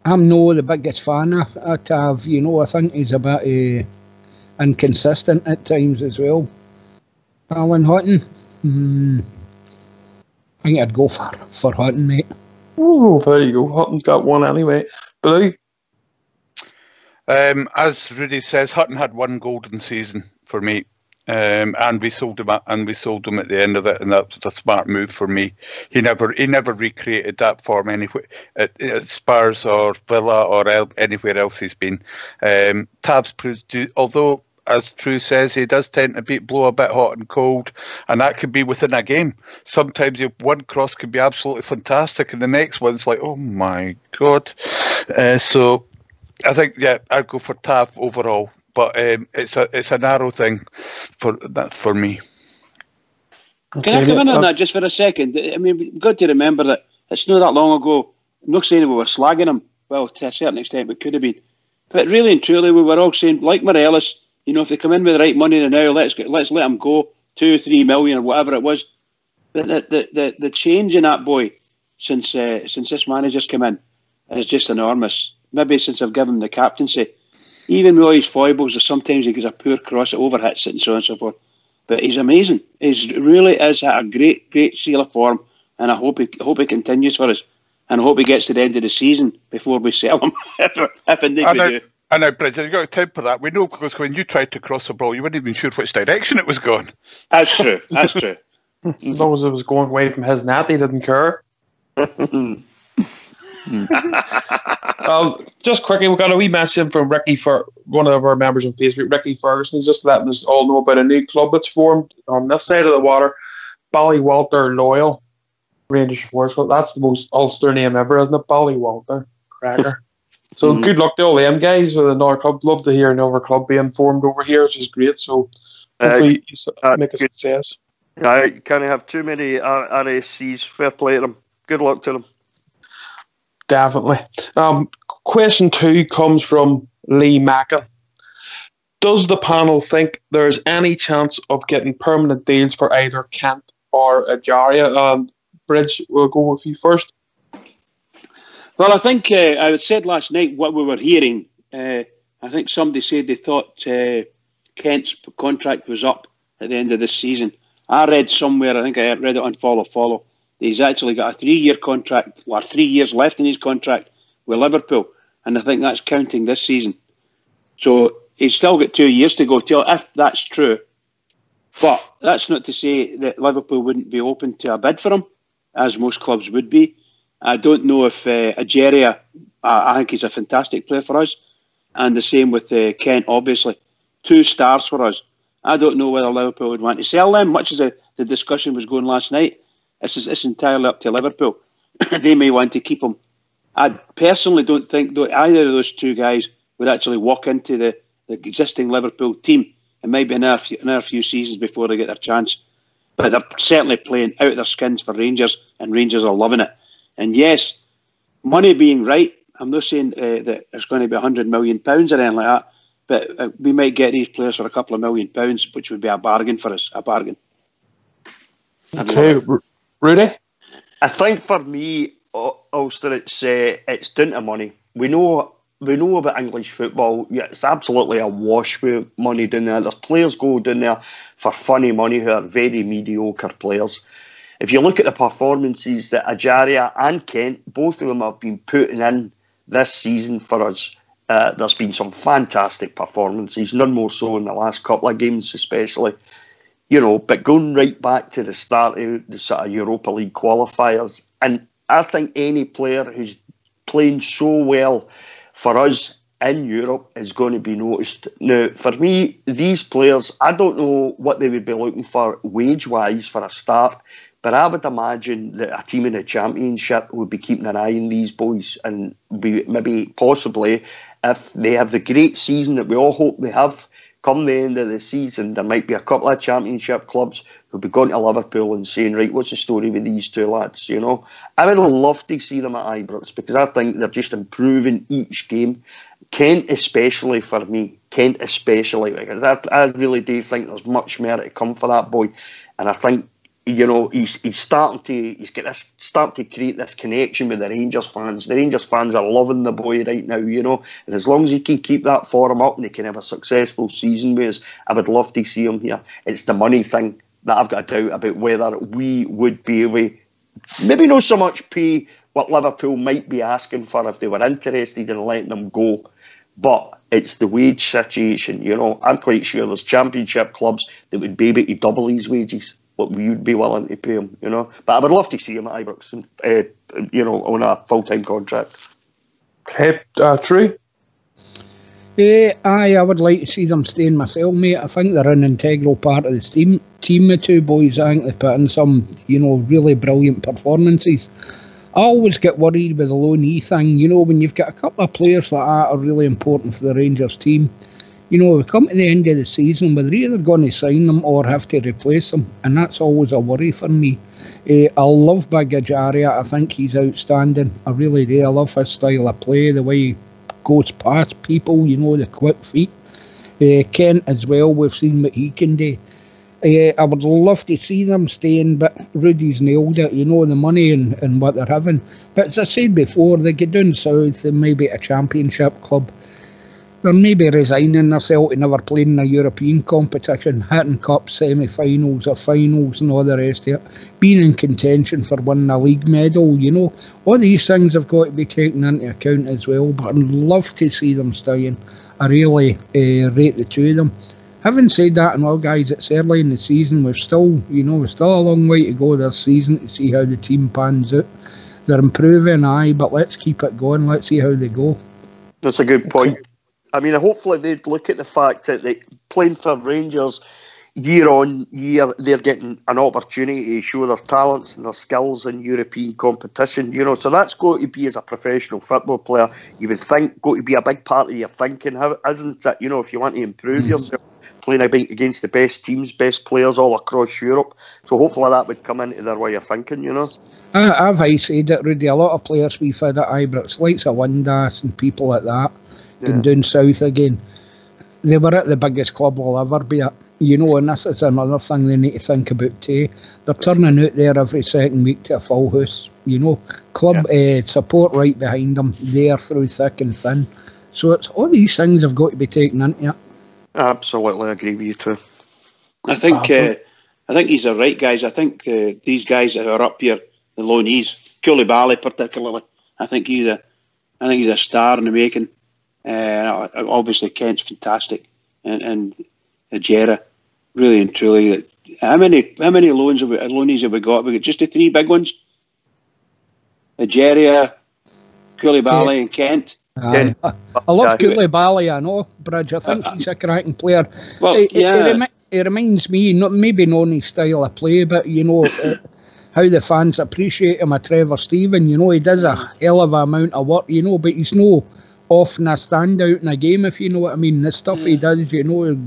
I'm not the biggest fan of Tav. I think he's a bit inconsistent at times as well. Alan Hutton, I think I'd go for Hutton, mate. Oh, there you go. Hutton's got one anyway. Blue? As Rudy says, Hutton had one golden season for me, and we sold him at the end of it, and that was a smart move for me. He never recreated that form anywhere at Spurs or Villa or anywhere else he's been. Tav's although, as True says, he does tend to blow a bit hot and cold, and that could be within a game. Sometimes one cross could be absolutely fantastic, and the next one's like, oh my God. So I think, I'd go for Tav overall, but it's a narrow thing for me. Can I come in on that just for a second? I mean, we've got to remember that it's not that long ago. I'm not saying we were slagging him. Well, to a certain extent, it could have been. But really and truly, we were all saying, like Morelos, you know, if they come in with the right money now, let's let them go 2 or 3 million or whatever it was. But the change in that boy since this manager's come in is just enormous. Maybe since I've given him the captaincy, even with all his foibles, sometimes he gets a poor cross, it overhits it and so on and so forth. But he's amazing. He really is at a great seal of form, and I hope he continues for us. And I hope he gets to the end of the season before we sell him, if indeed we do. I know, Bridget, you've got to temper that. We know because when you tried to cross the ball, you weren't even sure which direction it was going. That's true. That's true. As long as it was going away from his net, he didn't care. Just quickly, we got a wee message from Ricky, for one of our members on Facebook, Ricky Ferguson. He's just letting us all know about a new club that's formed on this side of the water, Ballywalter Loyal Rangers Sports Club. That's the most Ulster name ever, isn't it? Ballywalter Cracker. So good luck to all them guys with another club. Love to hear another club being formed over here, which is great. So hopefully you make a success. I can't have too many RSCs. Fair play to them. Good luck to them. Definitely. Question 2 comes from Lee Mackin. Does the panel think there's any chance of getting permanent deals for either Kent or Ajaria? Bridge, we'll go with you first. Well, I think I said last night what we were hearing. I think somebody said they thought Kent's contract was up at the end of this season. I read somewhere, I think I read it on Follow. He's actually got a 3-year contract, or 3 years left in his contract with Liverpool, and I think that's counting this season. So he's still got 2 years to go till, if that's true. But that's not to say that Liverpool wouldn't be open to a bid for him, as most clubs would be. I don't know if Ajaria, I think he's a fantastic player for us, and the same with Kent, obviously. 2 stars for us. I don't know whether Liverpool would want to sell them, much as the discussion was going last night. It's entirely up to Liverpool. They may want to keep him. I personally don't think either of those 2 guys would actually walk into the existing Liverpool team. It might be another few seasons before they get their chance. But they're certainly playing out of their skins for Rangers, and Rangers are loving it. And yes, money being right, I'm not saying that it's going to be £100 million or anything like that, but we might get these players for a couple of £1 million, which would be a bargain for us, a bargain. Okay, Rudy? I think for me, Ulster, it's down to money. We know about English football. Yeah, it's absolutely awash with money down there. There's players go down there for funny money who are very mediocre players. If you look at the performances that Ajaria and Kent, both of them have been putting in this season for us, there's been some fantastic performances, none more so in the last couple of games especially. You know, but going right back to the start of the sort of Europa League qualifiers, and I think any player who's playing so well for us in Europe is going to be noticed. Now, for me, these players, I don't know what they would be looking for wage-wise for a start, but I would imagine that a team in the Championship would be keeping an eye on these boys, and maybe possibly, if they have the great season that we all hope they have, come the end of the season, there might be a couple of Championship clubs who'll be going to Liverpool and saying, right, what's the story with these 2 lads, you know? I would love to see them at Ibrox because I think they're just improving each game. Kent especially for me, because I really do think there's much more to come for that boy. And I think, you know, he's starting to create this connection with the Rangers fans. The Rangers fans are loving the boy right now, you know. And as long as he can keep that form up and he can have a successful season with us, I would love to see him here. It's the money thing that I've got a doubt about whether we would be able, maybe not so much pay what Liverpool might be asking for if they were interested in letting them go. But it's the wage situation, you know. I'm quite sure there's Championship clubs that would be able to double his wages, what we would be willing to pay him, you know. But I would love to see him at Ibrox, you know, on a full-time contract. Okay, True? I would like to see them staying myself, mate. I think they're an integral part of the team, the 2 boys. I think they put in some, you know, really brilliant performances. I always get worried with the low knee thing, you know, when you've got a couple of players like that are really important for the Rangers team. you know, we come to the end of the season, we're either going to sign them or have to replace them, and that's always a worry for me. I love Big Ajaria. I think he's outstanding. I really do. I love his style of play, the way he goes past people, you know, the quick feet. Kent as well, we've seen what he can do. I would love to see them staying, but Rudy's nailed it, you know, the money and what they're having. But as I said before, they get down south, they may be a championship club. They're maybe resigning themselves to never playing in a European competition, hitting cup semi-finals or finals and all the rest of it. Being in contention for winning a league medal, you know. All these things have got to be taken into account as well, but I'd love to see them staying. I really rate the two of them. Having said that, and all guys, it's early in the season. We're still a long way to go this season to see how the team pans out. They're improving, aye, but let's keep it going. Let's see how they go. That's a good point. I mean, hopefully they'd look at the fact that they playing for Rangers year on year, they're getting an opportunity to show their talents and their skills in European competition, you know. So that's going to be, as a professional football player, you would think, going to be a big part of your thinking, isn't it? You know, if you want to improve yourself, playing against the best teams, best players all across Europe. So hopefully that would come into their way of thinking, you know. I've said it, Rudy. A lot of players we've had at Ibrox, like Windass and people like that, going down south again. They were at the biggest club we'll ever be at, you know, and this is another thing they need to think about too. They're turning out there every second week to a full house, you know. Club support right behind them, there through thick and thin. So it's all these things have got to be taken into it. Absolutely agree with you too. I think he's the right guys. I think these guys that are up here, the loanees, Koulibaly particularly, I think he's a star in the making. Obviously Kent's fantastic, and Ajera, really and truly. How many loanees have we got? We got just the three big ones: Ajera, Koulibaly, and Kent. I love Koulibaly, I know, Bridge. I think he's a cracking player. Well, it reminds me, maybe not his style of play, but you know how the fans appreciate him. Trevor Steven, you know, he does a hell of an amount of work, you know, but he's no often a standout in a game, if you know what I mean. The stuff he does, you know,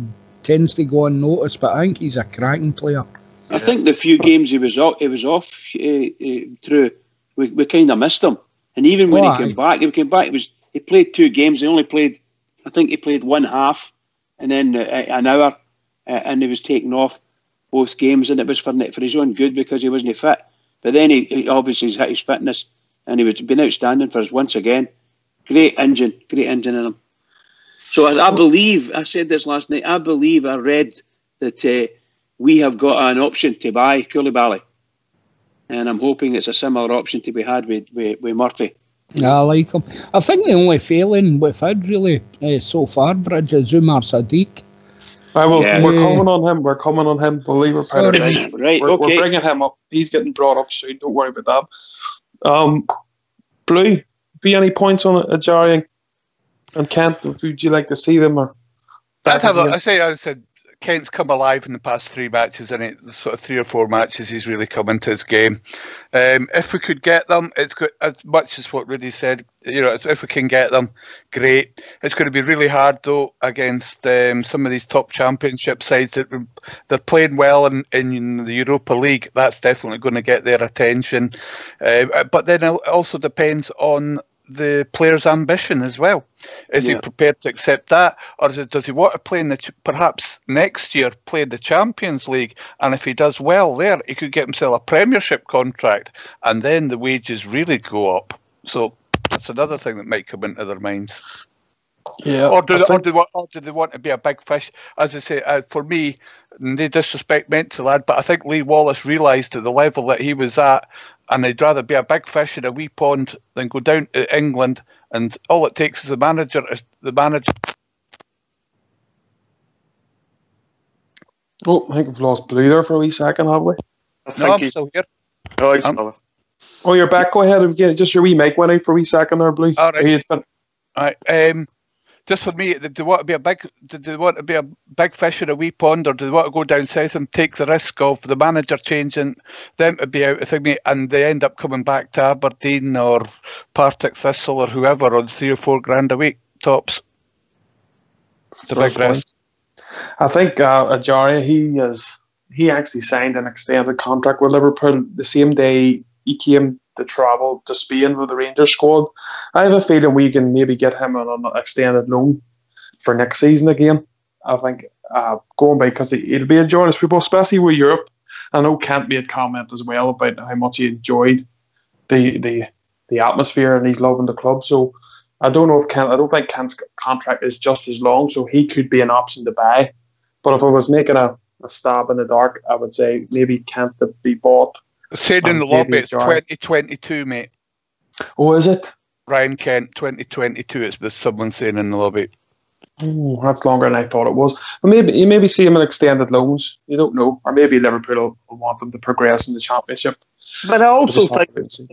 tends to go unnoticed, but I think he's a cracking player. I think the few games he was off through, we kind of missed him, and even when he came back, he played 2 games. I think he played one half, and then an hour, and he was taken off both games, and it was for his own good because he wasn't fit. But then he obviously hit his fitness, and he was been outstanding for us once again. Great engine in him. So I believe, I said this last night, I read that we have got an option to buy Koulibaly, and I'm hoping it's a similar option to be had with Murphy. Yeah, I like him. I think the only failing we've had really so far, Bridge, is Umar Sadiq. We're coming on him. We'll leave it right. We're bringing him up. He's getting brought up soon. Don't worry about that. Blue, be any points on Ajaria and Kent? Would you like to see them? Or I said Kent's come alive in the past 3 matches, and it's sort of 3 or 4 matches he's really come into his game. If we could get them, it's good. As much as what Rudy said, you know, if we can get them, great. It's going to be really hard though against some of these top championship sides that they're playing well in the Europa League. That's definitely going to get their attention. But then it also depends on the player's ambition as well. Is he prepared to accept that, or does he want to play perhaps next year play in the Champions League? And if he does well there, he could get himself a Premiership contract, and then the wages really go up. So that's another thing that might come into their minds. Yeah. Or do they want to be a big fish? As I say, for me, no disrespect meant to the lad, but I think Lee Wallace realised at the level that he was at, and he'd rather be a big fish in a wee pond than go down to England, and all it takes is the manager. Oh, I think we've lost Blue there for a wee second, have we? No, I'm still here. Oh, you're back. Go ahead and get just your wee mic went out for a wee second there, Blue. All right. Just for me, do they want to be a big fish in a wee pond, or do they want to go down south and take the risk of the manager changing them to be out of thingy, and they end up coming back to Aberdeen or Partick Thistle or whoever on 3 or 4 grand a week tops? It's a big risk. I think Ajaria, he actually signed an extended contract with Liverpool the same day he came to travel to Spain with the Rangers squad. I have a feeling we can maybe get him on an extended loan for next season again. I think going by, because it'll be enjoying his football, especially with Europe. I know Kent made comment as well about how much he enjoyed the atmosphere and he's loving the club. So I don't think Kent's contract is just as long, so he could be an option to buy. But if I was making a stab in the dark, I would say maybe Kent to be bought. Said in the lobby, it's 2022, mate. Oh, is it? Ryan Kent, 2022. It's with someone saying in the lobby. Oh, that's longer than I thought it was. But you maybe see him in extended loans. You don't know, or maybe Liverpool will want them to progress in the Championship. But I also think,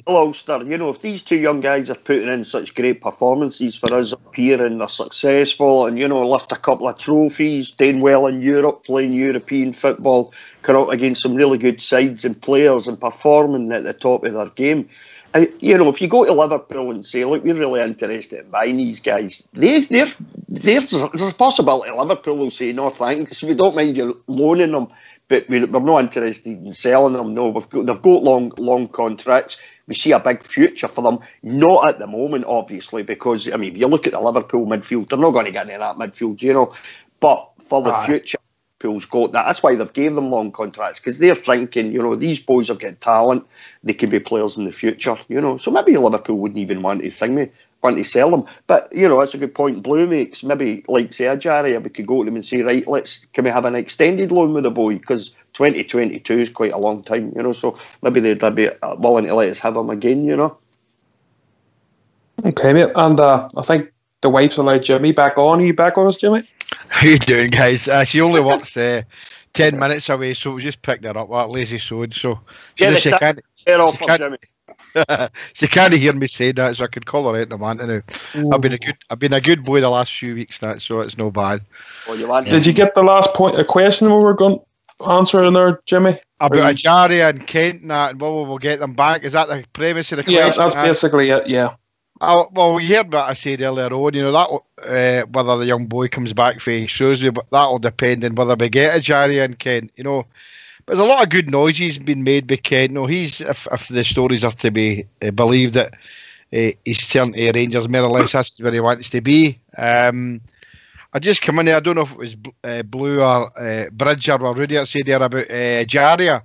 Ulster, if these two young guys are putting in such great performances for us up here and they're successful and, lift a couple of trophies, doing well in Europe, playing European football, come up against some really good sides and players and performing at the top of their game. If you go to Liverpool and say, look, we're really interested in buying these guys, there's a possibility Liverpool will say, no thanks, we don't mind you loaning them, but we're not interested in selling them. No, they've got long contracts. We see a big future for them. Not at the moment, obviously, because, if you look at the Liverpool midfield, they're not going to get into that midfield, but for the future, Liverpool's got that. That's why they've gave them long contracts, because they're thinking, these boys have got talent, they can be players in the future, So maybe Liverpool wouldn't even want to sell them. But, that's a good point Blue makes. Maybe, like, say, Ajaria, we could go to them and say, right, can we have an extended loan with the boy? Because 2022 is quite a long time, so maybe they'd be willing to let us have him again, Okay, mate. And I think the wife's allowed Jimmy back on. Are you back on us, Jimmy? How you doing, guys? She only works 10 minutes away, so we just picked her up. That lazy sod. So she can't hear me say that, so I could call her out in the man now. I've been a good boy the last few weeks, so it's no bad. Well, did you get the last point? A question we were going to answer in there, Jimmy? About Ajaria and Kent and that, and we'll get them back. Is that the premise of the question? Yeah, that's basically it. Yeah. Well, we heard what I said earlier on. That whether the young boy comes back for Shrewsbury, but that'll depend on whether we get Ajaria and Kent. But there's a lot of good noises being made by Kent. He's, if the stories are to be believed, that he's turning to Rangers more or less. That's where he wants to be. I just come in there. I don't know if it was Blue or Bridger or Rudy that said there about Ajaria.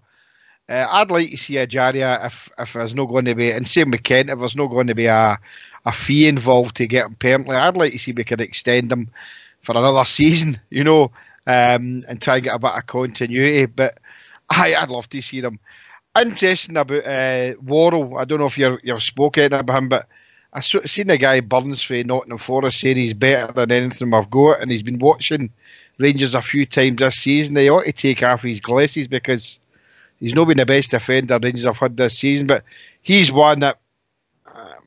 I'd like to see Ajaria if there's not going to be, and same with Kent, if there's not going to be a fee involved to get him permanently, I'd like to see we could extend him for another season, and try and get a bit of continuity. But I'd love to see them. Interesting about Worrell. I don't know if you've spoken about him, but I've seen the guy Burns for Nottingham Forest saying he's better than anything we've got, and he's been watching Rangers a few times this season. They ought to take off his glasses because he's not been the best defender Rangers have had this season, but he's one that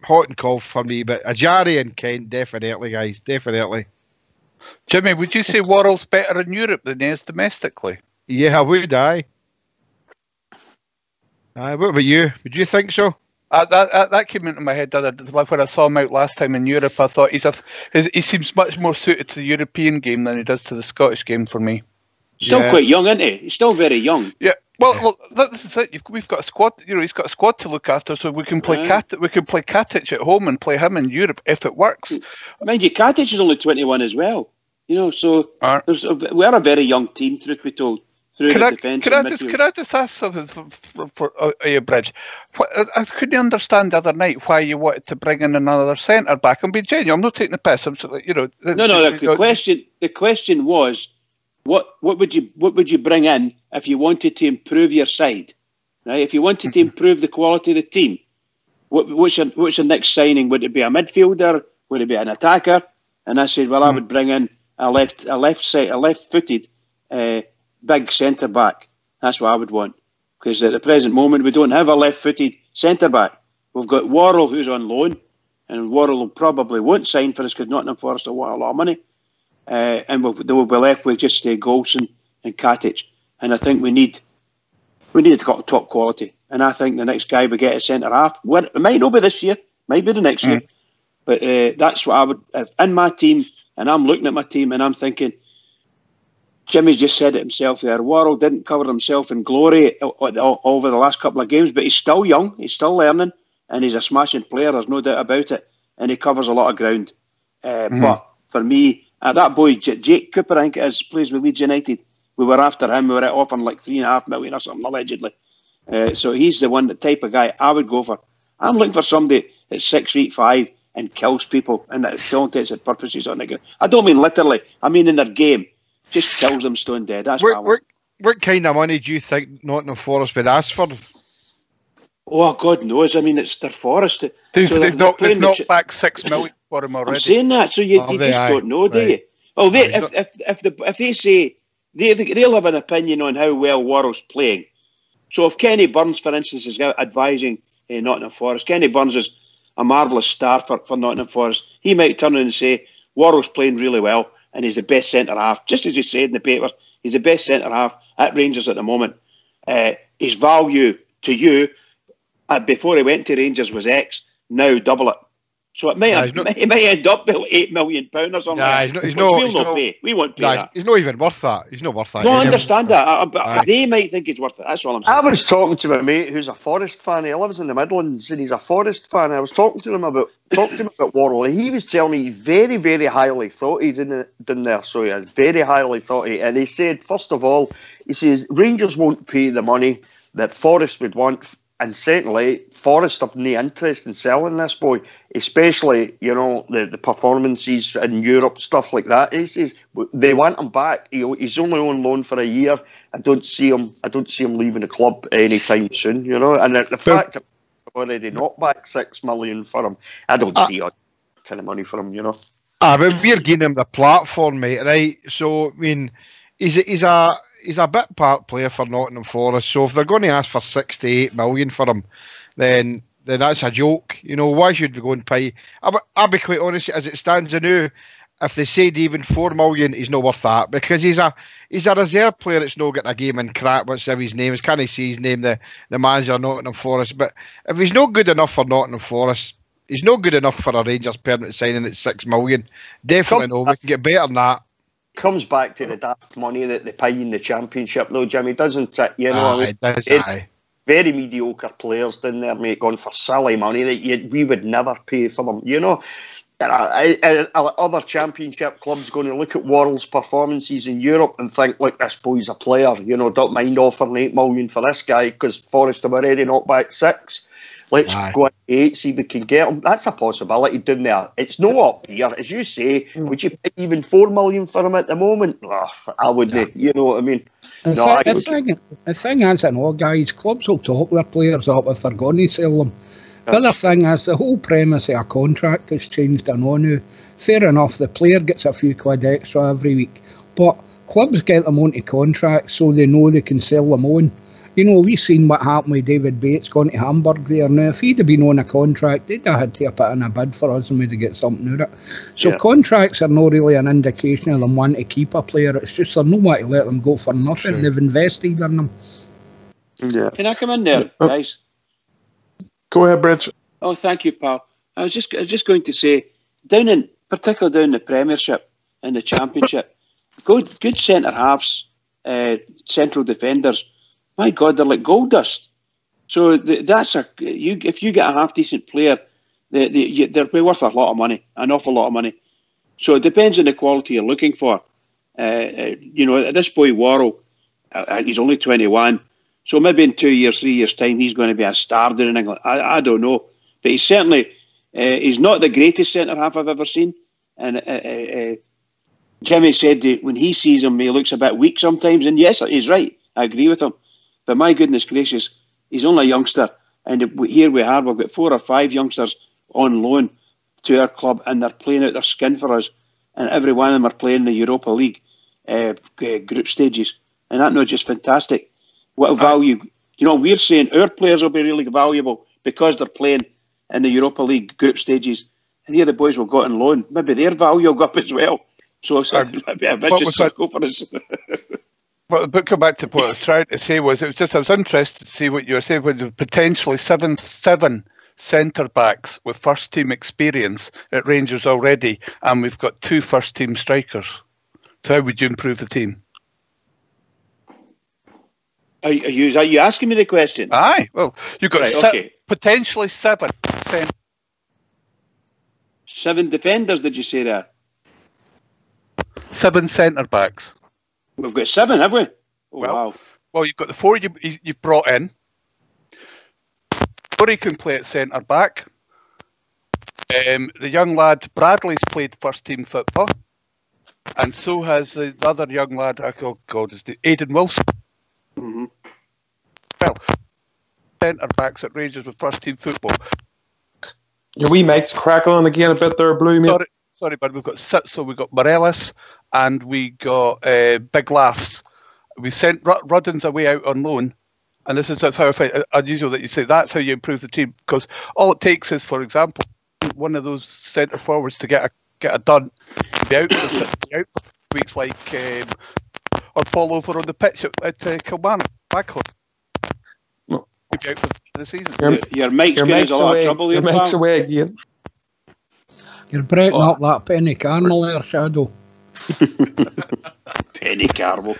hot and cold for me. But Ajaria and Kent, definitely, guys, definitely. Jimmy, would you say Worrell's better in Europe than he is domestically? Yeah, I would. What about you? Would you think so? That came into my head when I saw him out last time in Europe. I thought he seems much more suited to the European game than he does to the Scottish game for me. Still quite young, isn't he? He's still very young. Yeah. Well, this is it. We've got a squad. He's got a squad to look after, so we can play We can play Katic at home and play him in Europe if it works. Mind you, Katic is only 21 as well. So we're a very young team, truth be told. Can I just ask something for your Bridge? I couldn't understand the other night why you wanted to bring in another centre back. I'm being genuine. I'm not taking the piss. No. The question was, what would you bring in if you wanted to improve your side, right? If you wanted to improve the quality of the team, what's your next signing? Would it be a midfielder? Would it be an attacker? And I said, well, I would bring in a left-footed big centre back. That's what I would want, because at the present moment we don't have a left-footed centre back. We've got Worrell who's on loan, and Worrell probably won't sign for us because Nottingham Forest will want a lot of money. And they will be left with just Golson and Katic. And I think we need top quality. And I think the next guy we get is centre half. It might not be this year, might be the next year. But that's what I would, in my team, and I'm looking at my team and I'm thinking, Jimmy's just said it himself there. Worrell didn't cover himself in glory over the last couple of games, but he's still young, he's still learning, and he's a smashing player, there's no doubt about it, and he covers a lot of ground. But for me, that boy, Jake Cooper, I think it is, plays with Leeds United. We were after him, we were offering like $3.5 million or something, allegedly. So he's the type of guy I would go for. I'm looking for somebody that's 6'5" and kills people, and that talented at purposes on the ground. I don't mean literally, I mean in their game. Just kills them stone dead. That's what kind of money do you think Nottingham Forest would ask for? Oh, God knows. I mean, it's their Forest. They've knocked back $6 million for him already. I'm saying that, so you just don't know, do you? Well, if they say they'll have an opinion on how well Worrell's playing. So if Kenny Burns, for instance, is advising Nottingham Forest, Kenny Burns is a marvellous star for Nottingham Forest. He might turn in and say Worrell's playing really well, and he's the best centre-half. Just as you said in the paper, he's the best centre-half at Rangers at the moment. His value to you before he went to Rangers was X, now double it. So it might he might end up with £8 million or something. We won't pay that. He's not even worth that. He's not worth that. No, I understand that. But they might think it's worth it. That's all I'm saying. I was talking to my mate who's a Forest fan. He lives in the Midlands and he's a Forest fan. I was talking to him about Worrell, and he was telling me he very, very highly thought he done there. So he has very highly thought he. And he said, first of all, he says Rangers won't pay the money that Forest would want. And secondly, Forest have no interest in selling this boy, especially, the performances in Europe, stuff like that. He says they want him back. He's only on loan for a year. I don't see him leaving the club anytime soon, And the fact that they've already knocked back $6 million for him, I don't see a kind of money for him, But we're giving him the platform, mate, right? So, I mean, he's a bit part player for Nottingham Forest, so if they're going to ask for $6 to $8 million for him, then that's a joke. Why should we go and pay? I'll be quite honest, as it stands now, if they said even $4 million, he's not worth that, because he's a reserve player that's not getting a game in crap, whatever his name is. Can't I see his name, the manager of Nottingham Forest? But if he's not good enough for Nottingham Forest, he's not good enough for a Rangers permanent signing at $6 million. Definitely no, we can get better than that. Comes back to the daft money that they pay in the Championship, though, Jimmy, doesn't it? It does, very mediocre players down there, mate, going for silly money that we would never pay for them. Other Championship clubs going to look at Worrell's performances in Europe and think, look, this boy's a player. Don't mind offering $8 million for this guy because Forest have already knocked back $6. Let's go at 8, see if we can get him. That's a possibility down there. It's no up here. As you say, would you pay even $4 million for him at the moment? Oh, I wouldn't. You know what I mean? The thing is, guys, clubs will talk their players up if they're going to sell them. The other thing is, the whole premise of a contract has changed now. Fair enough, the player gets a few quid extra every week, but clubs get them onto contracts so they know they can sell them on. We've seen what happened with David Bates going to Hamburg there. Now, if he'd have been on a contract, they'd have had to put in a bid for us and we'd have get something out of it. So contracts are not really an indication of them wanting to keep a player. It's just they're not wanting to let them go for nothing. Sure. They've invested in them. Yeah. Can I come in there, guys? Go ahead, Bridge. Oh, thank you, pal. I was just going to say, particularly down in the Premiership and the Championship, good centre-halves, central defenders, my God, they're like gold dust. So if you get a half-decent player, they're worth a lot of money, an awful lot of money. So it depends on the quality you're looking for. This boy Worrell, he's only 21, so maybe in 2 years, 3 years' time, he's going to be a star there in England. I don't know. But he's certainly, he's not the greatest centre-half I've ever seen. And Jimmy said that when he sees him, he looks a bit weak sometimes. And yes, he's right. I agree with him. But my goodness gracious, he's only a youngster. And here we are, we've got 4 or 5 youngsters on loan to our club, and they're playing out their skin for us. And every one of them are playing the Europa League group stages. And that's not just fantastic. What value, we're saying our players will be really valuable because they're playing in the Europa League group stages. And here the boys we've got on loan, maybe their value will go up as well. So it's a vicious circle for us. Well, but come back to what I was trying to say I was interested to see what you were saying, with potentially seven centre-backs with first-team experience at Rangers already, and we've got 2 first-team strikers. So how would you improve the team? Are you asking me the question? Aye, well, you've got Right, potentially 7 7 defenders, did you say that? 7 centre-backs. We've got 7, have we? Oh, Well, wow. Well, you've got the 4 you've brought in. Murray can play at centre-back. The young lad, Bradley's played first-team football. And so has the other young lad, oh God, is it Aidan Wilson? Mm-hmm. Well, centre-backs at Rangers with first-team football. Your wee mic's crackling again a bit there, Blue, mate. Sorry, but we've got we've got Morelos, and we got Big Laughs. We sent Ruddens away out on loan, and that's how I find it unusual that you say that's how you improve the team, because all it takes is, for example, one of those centre forwards to get a done, be out for weeks, like or fall over on the pitch at Kilmarnock, Backhorn. No. Be out for the season. Your mic's giving us a lot of trouble here, Your mic's pal. away again. You're breaking up that penny caramel there, Shadow. Penny caramel.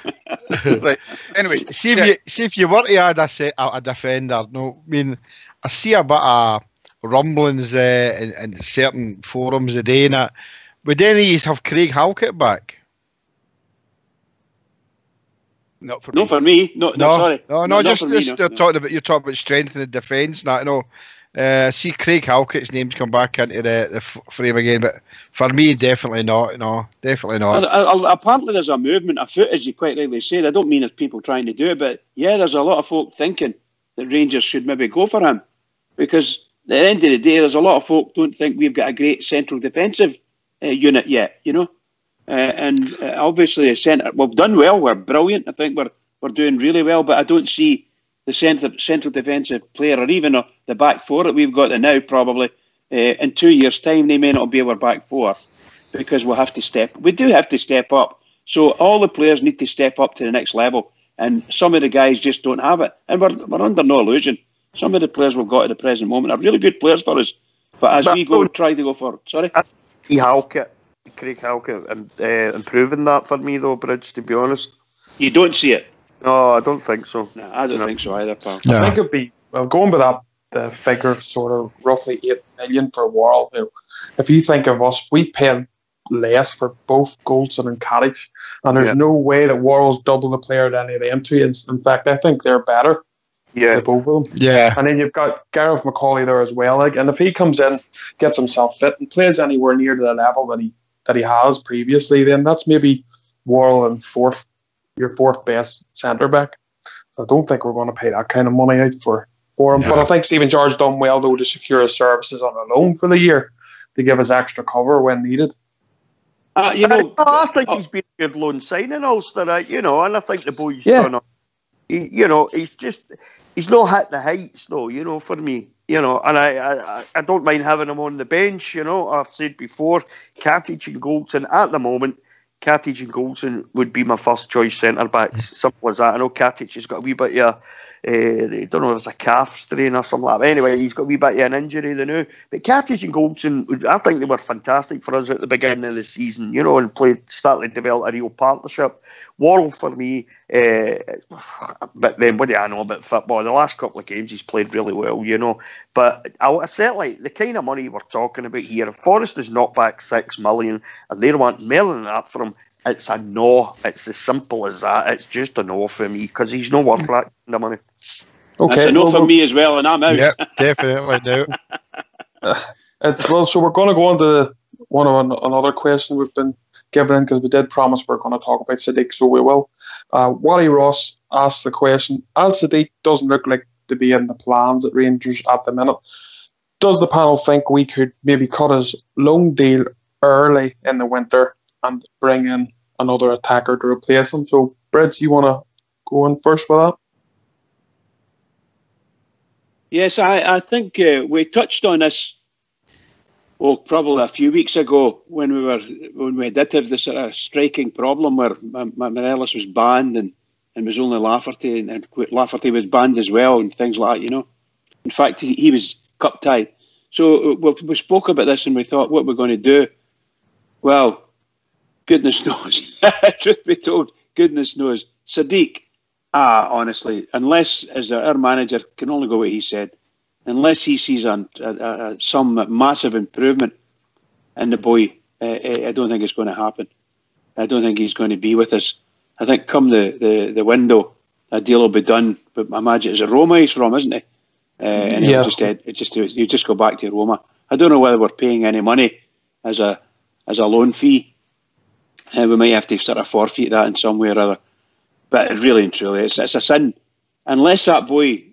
Right. Anyway, See if you were to add a defender. No, I mean, I see a bit of rumblings in certain forums today. And that would any of you have Craig Halkett back? not for No, me. for me. No, sorry. No, not just for me, no. you're talking about strength in the defence. That, see Craig Halkett's name's come back into the frame again, but for me, definitely not. No, definitely not. Apparently, there's a movement afoot, as you quite rightly said. I don't mean there's people trying to do it, but yeah, there's a lot of folk thinking that Rangers should maybe go for him, because at the end of the day, there's a lot of folk don't think we've got a great central defensive unit yet, and obviously we've done well. We're brilliant. I think we're doing really well, but I don't see the central defensive player, or even the back four that we've got now, probably in 2 years' time, they may not be our back four, because we do have to step up. So all the players need to step up to the next level, and some of the guys just don't have it. And we're under no illusion. Some of the players we've got at the present moment are really good players for us. But as we try to go forward, sorry? Craig Halkett, improving that for me though, Bridge, to be honest. You don't see it? No, I don't think so. No, I don't think so either, pal. I think it'd be, going with the figure of sort of roughly 8 million for Worrell. If you think of us, we paid less for both Goldson and Katic, and there's no way that Worrell's double the player than any of them two. In fact, I think they're better. Yeah, both of them. Yeah, and then you've got Gareth McCauley there as well. And if he comes in, gets himself fit, and plays anywhere near to the level that he has previously, then that's maybe Worrell and your fourth best centre back. I don't think we're going to pay that kind of money out for him. But I think Stephen George done well though to secure his services on a loan for the year to give us extra cover when needed. I think he's been a good loan signing, Ulster. And I think the boy's done up. He's not hit the heights though, for me. And I don't mind having him on the bench, I've said before, Katic and Goldson at the moment. Katic and Goldson would be my first choice centre backs. Simple as that. I know Katic has got a wee bit of I don't know if it's a calf strain or something like that. But anyway, he's got a wee bit of an injury now. But Katic and Goldson, I think they were fantastic for us at the beginning of the season, and started to develop a real partnership. Worrell for me, but then what do I know about football? The last couple of games he's played really well, But I certainly, the kind of money we're talking about here, if Forest has knocked back 6 million and they want more than that from him, it's a no. It's as simple as that. It's just a no for me, because he's not worth that kind of money. Okay, that's a no for me as well, and I'm out. Yep, definitely no. So we're going to go on to another question we've been given, because we did promise we're going to talk about Sadiq, so we will. Wally Ross asked the question, as Sadiq doesn't look like to be in the plans at Rangers at the minute, does the panel think we could maybe cut his loan deal early in the winter and bring in another attacker to replace him? So, Breds, you want to go in first with that? Yes, I think we touched on this. Probably a few weeks ago when we did have this striking problem where Morelos was banned and was only Lafferty, and Lafferty was banned as well, and things like that. In fact, he was cup tie. So we spoke about this and we thought, what we're going to do? Well, goodness knows. Truth be told, goodness knows. Sadiq, honestly, unless, as our manager, can only go what he said, unless he sees some massive improvement in the boy, I don't think it's going to happen. I don't think he's going to be with us. I think come the window, a deal will be done. But I imagine it's a Roma he's from, isn't he? And Yeah. you just go back to Roma. I don't know whether we're paying any money as a loan fee. We might have to sort of forfeit that in some way or other. But really and truly, it's a sin. Unless that boy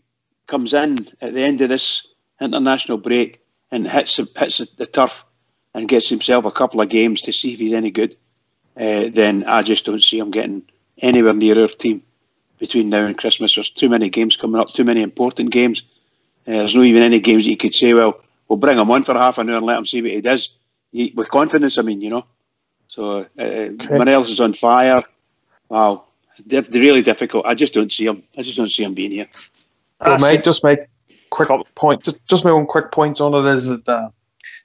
comes in at the end of this international break and hits the turf and gets himself a couple of games to see if he's any good, then I just don't see him getting anywhere near our team between now and Christmas. There's too many games coming up, too many important games. There's not even any games that you could say, well, we'll bring him on for half an hour and let him see what he does. With confidence, I mean, you know. So Morelos is on fire. Wow. They're really difficult. I just don't see him. I just don't see him being here. Well, mate, just make quick point. Just my own quick points on it is that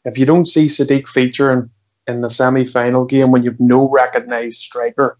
if you don't see Sadiq featuring in the semi-final game when you've no recognised striker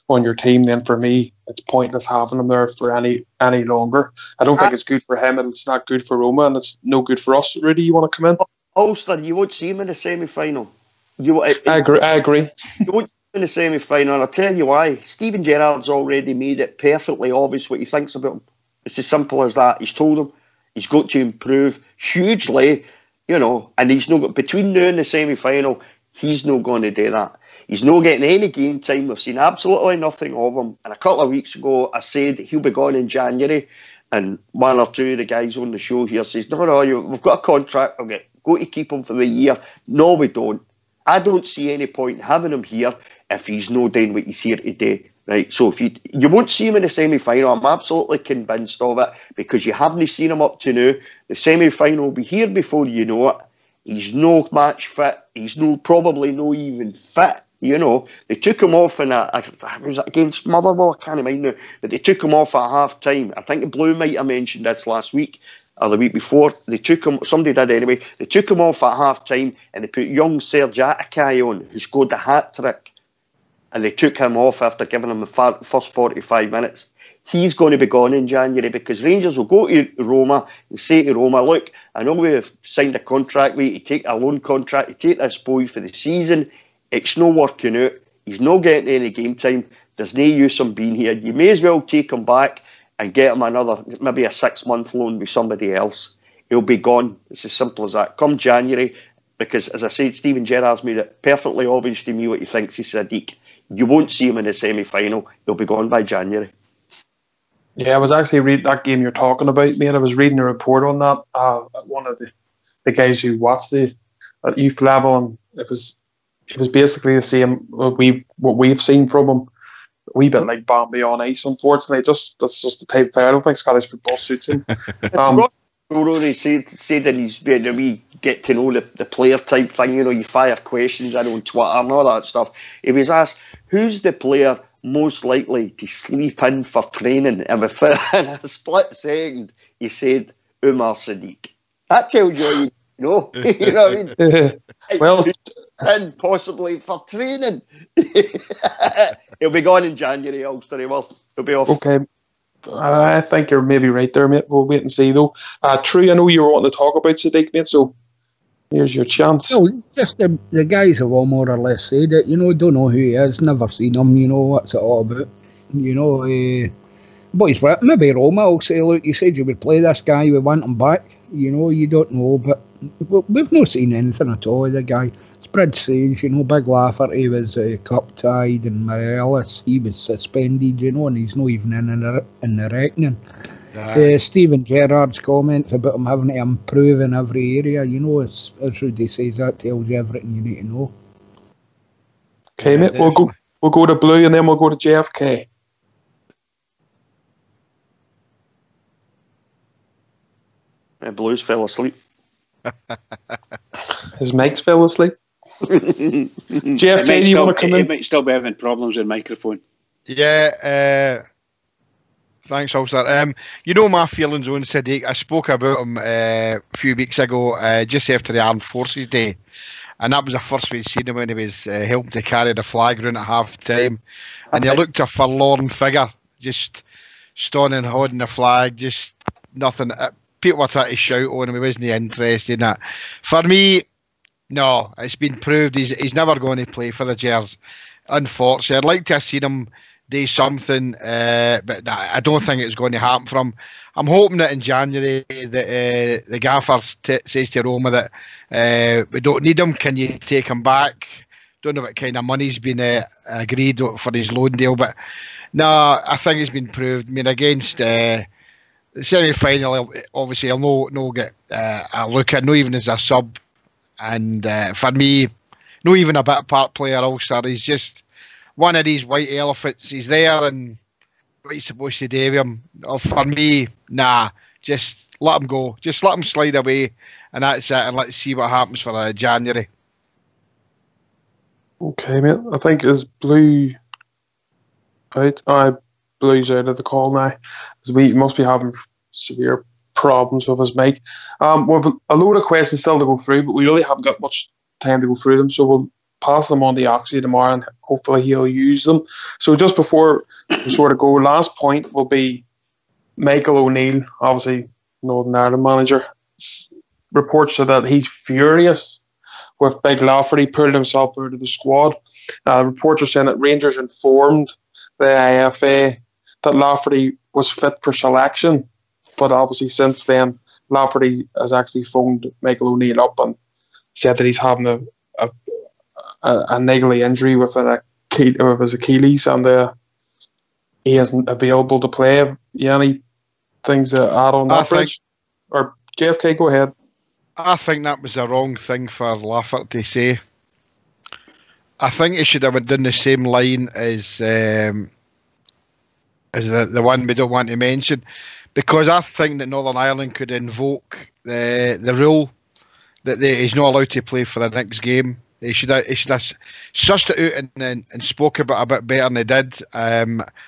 on your team, then for me it's pointless having him there for any longer. I don't think it's good for him, and it's not good for Roma, and it's no good for us. Rudy, you want to come in? Ulster, you won't see him in the semi-final. I agree. You won't see him in the semi-final, and I'll tell you why. Steven Gerrard's already made it perfectly obvious what he thinks about him. It's as simple as that. He's told him he's got to improve hugely, you know, and he's not got, between now and the semi-final, he's not going to do that. He's not getting any game time. We've seen absolutely nothing of him. And a couple of weeks ago, I said he'll be gone in January. And one or two of the guys on the show here says, no, we've got a contract. We've got to keep him for the year. No, we don't. I don't see any point in having him here if he's not doing what he's here to do. Right, so if you won't see him in the semi-final, I'm absolutely convinced of it, because you haven't seen him up to now. The semi-final will be here before you know it. He's no match fit. He's probably no even fit. You know, they took him off in was it against Motherwell? I can't remember now, but they took him off at half time. I think Blue might have mentioned this last week or the week before. They took him. Somebody did anyway. They took him off at half time and they put young Serge Atakai on, who scored the hat trick. And they took him off after giving him the first 45 minutes. He's going to be gone in January, because Rangers will go to Roma and say to Roma, look, I know we've signed a contract with you to take a loan contract, to take this boy for the season. It's not working out. He's not getting any game time. There's no use him being here. You may as well take him back and get him another, maybe a 6-month loan with somebody else. He'll be gone. It's as simple as that. Come January, because as I said, Steven Gerrard's made it perfectly obvious to me what he thinks is Sadiq. You won't see him in the semi-final. He'll be gone by January. Yeah, I was actually reading that game you're talking about, mate. I was reading a report on that. One of the guys who watched the at youth level, and it was basically the same what we've seen from him. A wee bit like Bambi on ice, unfortunately. That's just the type of player. I don't think Scottish football suits him. Rory said that he's been a wee get to know the player type thing. You know, you fire questions in on Twitter and all that stuff. He was asked, who's the player most likely to sleep in for training? And within a split second, he said, Umar Sadiq. That tells you all you know. You know what I mean? Well, and possibly for training. He'll be gone in January, Ulster. He'll be off. Okay. I think you're maybe right there, mate. We'll wait and see, though. True, I know you were wanting to talk about Sadiq, mate, so here's your chance. No, just the guys have all more or less said it. You know, don't know who he is, never seen him, you know, what's it all about. You know, boys, maybe Roma will say, look, you said you would play this guy, we want him back. You know, you don't know, but we've not seen anything at all of the guy. Spread says, you know, big laugher, he was cup tied, and Morelos, he was suspended, you know, and he's not even in the reckoning. Steven Gerrard's comments about him having to improve in every area, you know, as Rudy says, that tells you everything you need to know. Okay, mate, we'll go to Blue and then we'll go to JFK. Blues fell asleep. His Mike's fell asleep. JFK, do you want to come in? He might still be having problems with the microphone. Yeah, Thanks, Ulster. You know my feelings on Sadiq. I spoke about him a few weeks ago, just after the Armed Forces Day. And that was the first we'd seen him when he was helping to carry the flag round at half time. And he looked a forlorn figure, just standing holding the flag, just nothing. People were trying to shout on him, he wasn't interested in that. For me, no, it's been proved he's never going to play for the Gers. Unfortunately, I'd like to have seen him do something, but I don't think it's going to happen for him. I'm hoping that in January that the gaffer says to Roma that we don't need him. Can you take him back? Don't know what kind of money's been agreed for his loan deal, but no, I think it's been proved. I mean, against the semi-final, obviously he'll no get a look at, not even as a sub, and for me, not even a bit of part player. Ulster, he's just one of these white elephants. He's there, and what are you supposed to do with him? For me, nah. Just let him go. Just let him slide away, and that's it. And let's see what happens for January. Okay, mate. I think it's Blue out. Blue's out of the call now, because we must be having severe problems with his mic. We've a load of questions still to go through, but we really haven't got much time to go through them, so we'll pass them on to Oxy tomorrow, and hopefully he'll use them. So just before we sort of go, last point will be Michael O'Neill, obviously Northern Ireland manager, reports that he's furious with Big Lafferty pulling himself out of the squad. Reports are saying that Rangers informed the IFA that Lafferty was fit for selection, but obviously since then Lafferty has actually phoned Michael O'Neill up and said that he's having a niggly injury with his Achilles, and he isn't available to play. Any things to add on that, Bridge? Or JFK, go ahead. I think that was the wrong thing for Lafferty to say. I think he should have went down the same line as the one we don't want to mention, because I think that Northern Ireland could invoke the rule that he's not allowed to play for the next game. He should have sussed it out and spoke about it a bit better than he did.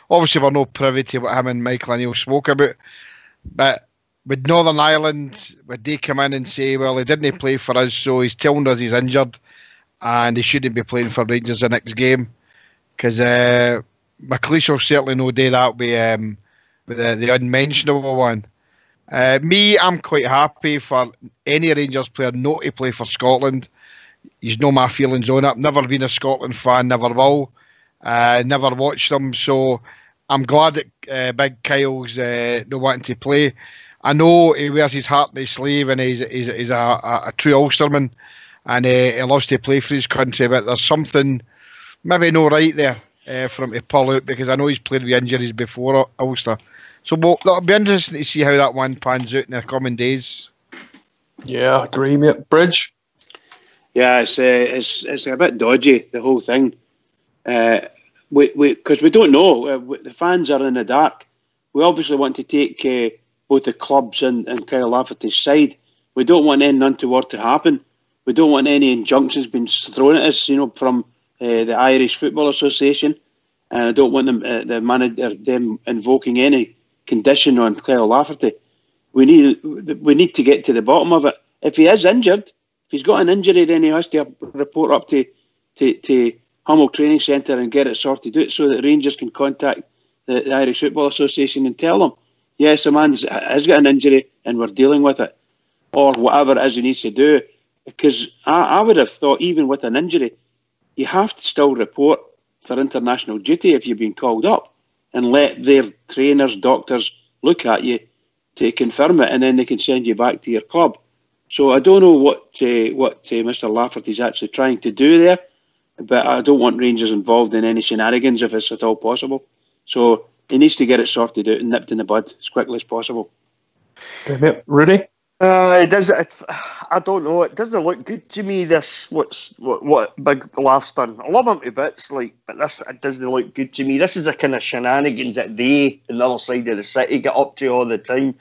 Obviously, we're not privy to what him and Michael O'Neill spoke about, but with Northern Ireland, would they come in and say, well, he didn't play for us, so he's telling us he's injured and he shouldn't be playing for Rangers the next game? Because McLeish will certainly no do that with the unmentionable one. I'm quite happy for any Rangers player not to play for Scotland. You know my feelings on it. Never been a Scotland fan, never will. Never watched them, so I'm glad that Big Kyle's not wanting to play. I know he wears his heart on his sleeve, and he's a true Ulsterman, and he loves to play for his country, but there's something maybe not right there for him to pull out, because I know he's played with injuries before Ulster. So that'll be interesting to see how that one pans out in the coming days. Yeah, I agree, mate. Bridge? Yeah, it's a bit dodgy, the whole thing. Because we don't know. The fans are in the dark. We obviously want to take both the clubs and Kyle Lafferty's side. We don't want any untoward to happen. We don't want any injunctions being thrown at us, from the Irish Football Association. And I don't want them invoking any condition on Kyle Lafferty. We need to get to the bottom of it. If he is injured, if he's got an injury, then he has to report up to Hummel Training Centre and get it sorted out, so that Rangers can contact the Irish Football Association and tell them, yes, a man has got an injury and we're dealing with it, or whatever it is he needs to do. Because I would have thought, even with an injury, you have to still report for international duty if you've been called up, and let their trainers, doctors look at you to confirm it, and then they can send you back to your club. So I don't know what Mr. Lafferty's actually trying to do there, but I don't want Rangers involved in any shenanigans if it's at all possible. So he needs to get it sorted out and nipped in the bud as quickly as possible. Rudy? It does. I don't know. It doesn't look good to me. This what Big Laugh's done. I love him to bits, but this, it doesn't look good to me. This is the kind of shenanigans that they, on the other side of the city, get up to all the time.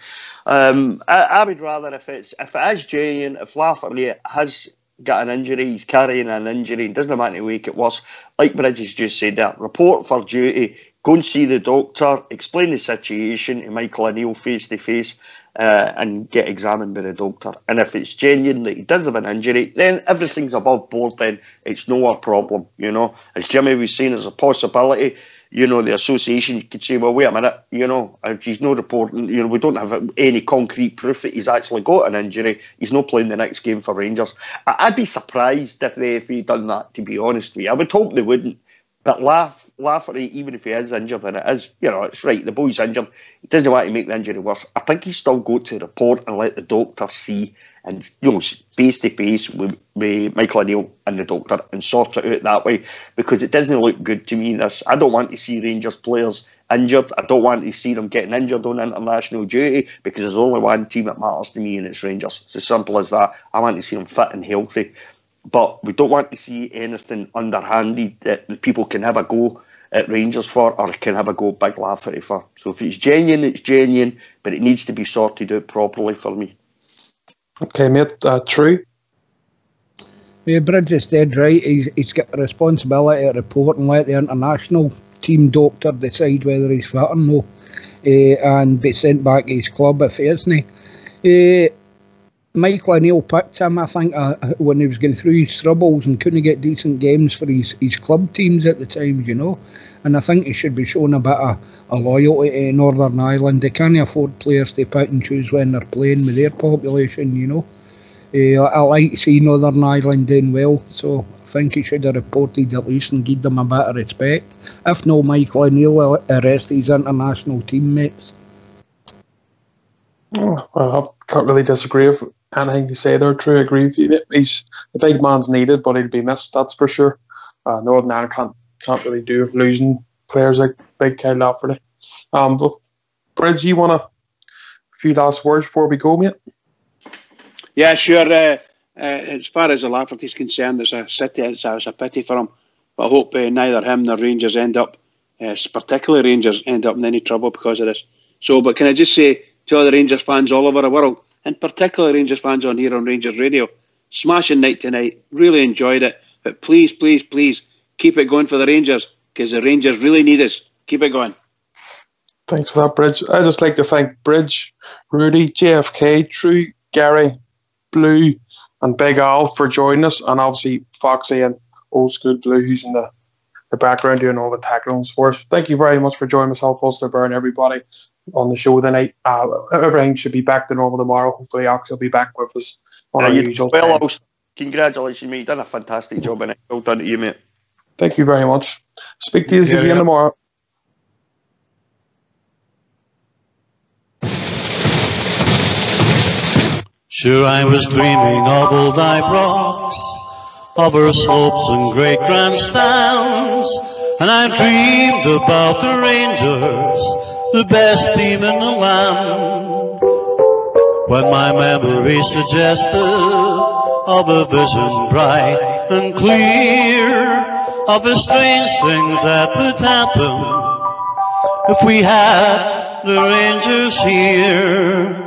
I would rather if it is genuine, if Lafferty has got an injury, he's carrying an injury, it doesn't matter to make it worse. Like Bridges just said, that report for duty, Go and see the doctor, explain the situation to Michael O'Neill face to face, and get examined by the doctor. And if it's genuine that he does have an injury, then everything's above board. Then it's no a problem. You know, as Jimmy was saying, there's a possibility. You know, the association could say, well, wait a minute, you know, if he's not reporting, you know, we don't have any concrete proof that he's actually got an injury. He's not playing the next game for Rangers. I'd be surprised if the FA done that, to be honest with you. I would hope they wouldn't. But Lafferty, even if he is injured, and it is, you know, it's right, the boy's injured, he doesn't want to make the injury worse. I think he's still got to report and let the doctor see, and, you know, face to face with Michael O'Neill and the doctor and sort it out that way, because it doesn't look good to me. I don't want to see Rangers players injured. I don't want to see them getting injured on international duty, because there's only one team that matters to me, and it's Rangers. It's as simple as that. I want to see them fit and healthy. But we don't want to see anything underhanded that people can have a go at Rangers for, or can have a go at Big Lafferty for. So if it's genuine, but it needs to be sorted out properly for me. Okay, mate. True. Yeah, Bridge is dead right. He's got a responsibility to report and let the international team doctor decide whether he's fit or no, and be sent back to his club if he isn't. Michael O'Neill picked him, I think, when he was going through his troubles and couldn't get decent games for his club teams at the time, you know. And I think he should be shown a bit of loyalty to Northern Ireland. They can't afford players to pick and choose when they're playing with their population, you know. I like to see Northern Ireland doing well, so I think he should have reported at least and give them a bit of respect. If no, Michael O'Neill will arrest his international teammates. Oh, well, I can't really disagree with anything you say there. True, I agree with you. The big man's needed, but he'll be missed, that's for sure. Northern Ireland can't really do with losing players like Big Kyle Lafferty. But Bridge, you want a few last words before we go, mate? Yeah, sure. As far as the Lafferty's concerned, it's a pity for him. But I hope neither him nor Rangers end up, particularly Rangers, end up in any trouble because of this. So, but can I just say to all the Rangers fans all over the world, and particularly Rangers fans on here on Rangers Radio, smashing night tonight, really enjoyed it. But please, please, please, keep it going for the Rangers, because the Rangers really need us. Keep it going. Thanks for that, Bridge. I'd just like to thank Bridge, Rudy, JFK, True, Gary, Blue, and Big Al for joining us, and obviously Foxy and Old School Blue, who's in the background doing all the tackles for us. Thank you very much for joining myself, Ulster Burn, everybody on the show tonight. Everything should be back to normal tomorrow. Hopefully Ox will be back with us on our usual time. Well, congratulations, mate. You've done a fantastic job in it. Well done to you, mate. Thank you very much. Speak to you again tomorrow. Sure, I was dreaming of old Ibrox, of her slopes and great grandstands, and I dreamed about the Rangers, the best team in the land. When my memory suggested of a vision bright and clear, of the strange things that would happen if we had the Rangers here.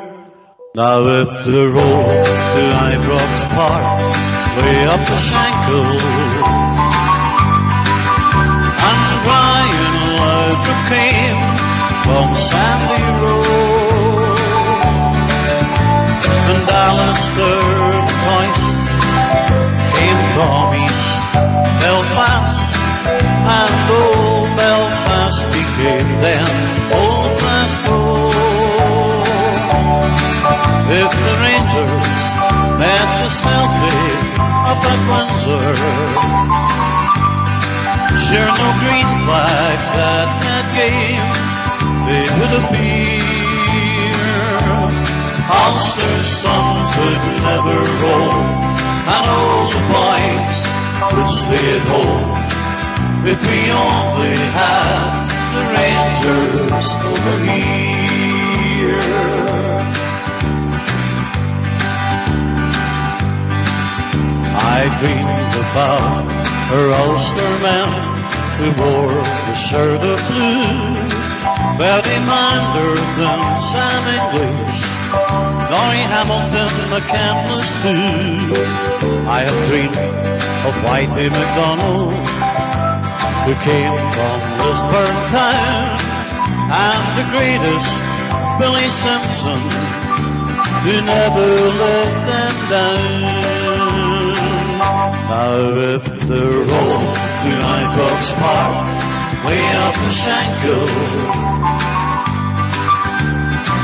Now if the road to Ibrox Park way up the Shankill, and Brian Laudrup came from Sandy Road, and Alistair Boyce came from East Belfast, and old Belfast became then Old Glasgow. If the Rangers met the Celtic up at Windsor, sure no green flags at that game they would appear. Ulster's sons would never roll, and all the boys would stay at home if we only had the Rangers over here. I dreamed about her Ulster man who wore the shirt of blue, Bertie Manders and Sam English, Norrie Hamilton, McCandless too. I have dreamed of Whitey McDonald who came from Lisburn town, and the greatest Billy Simpson, who never let them down. Now if the road to Nycox Park, way up in Shankill,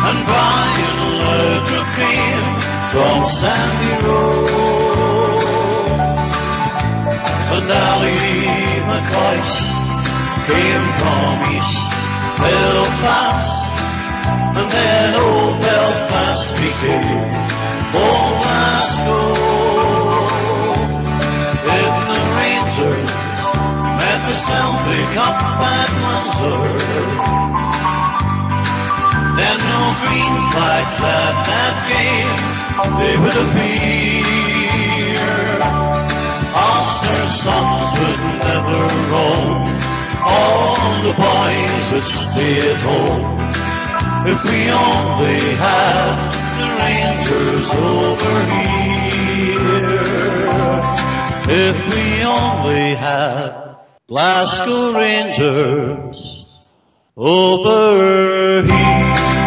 and Brian Laudrup came from Sandy Road, and Ali McCoist came from East Belfast, and then old Belfast became old Glasgow. If the Rangers met the Celtic up at Windsor, then no green flags at that game they would appear. Ulster's sons would never roam, all the boys would stay at home. If we only had the Rangers over here, if we only had Glasgow Rangers over here.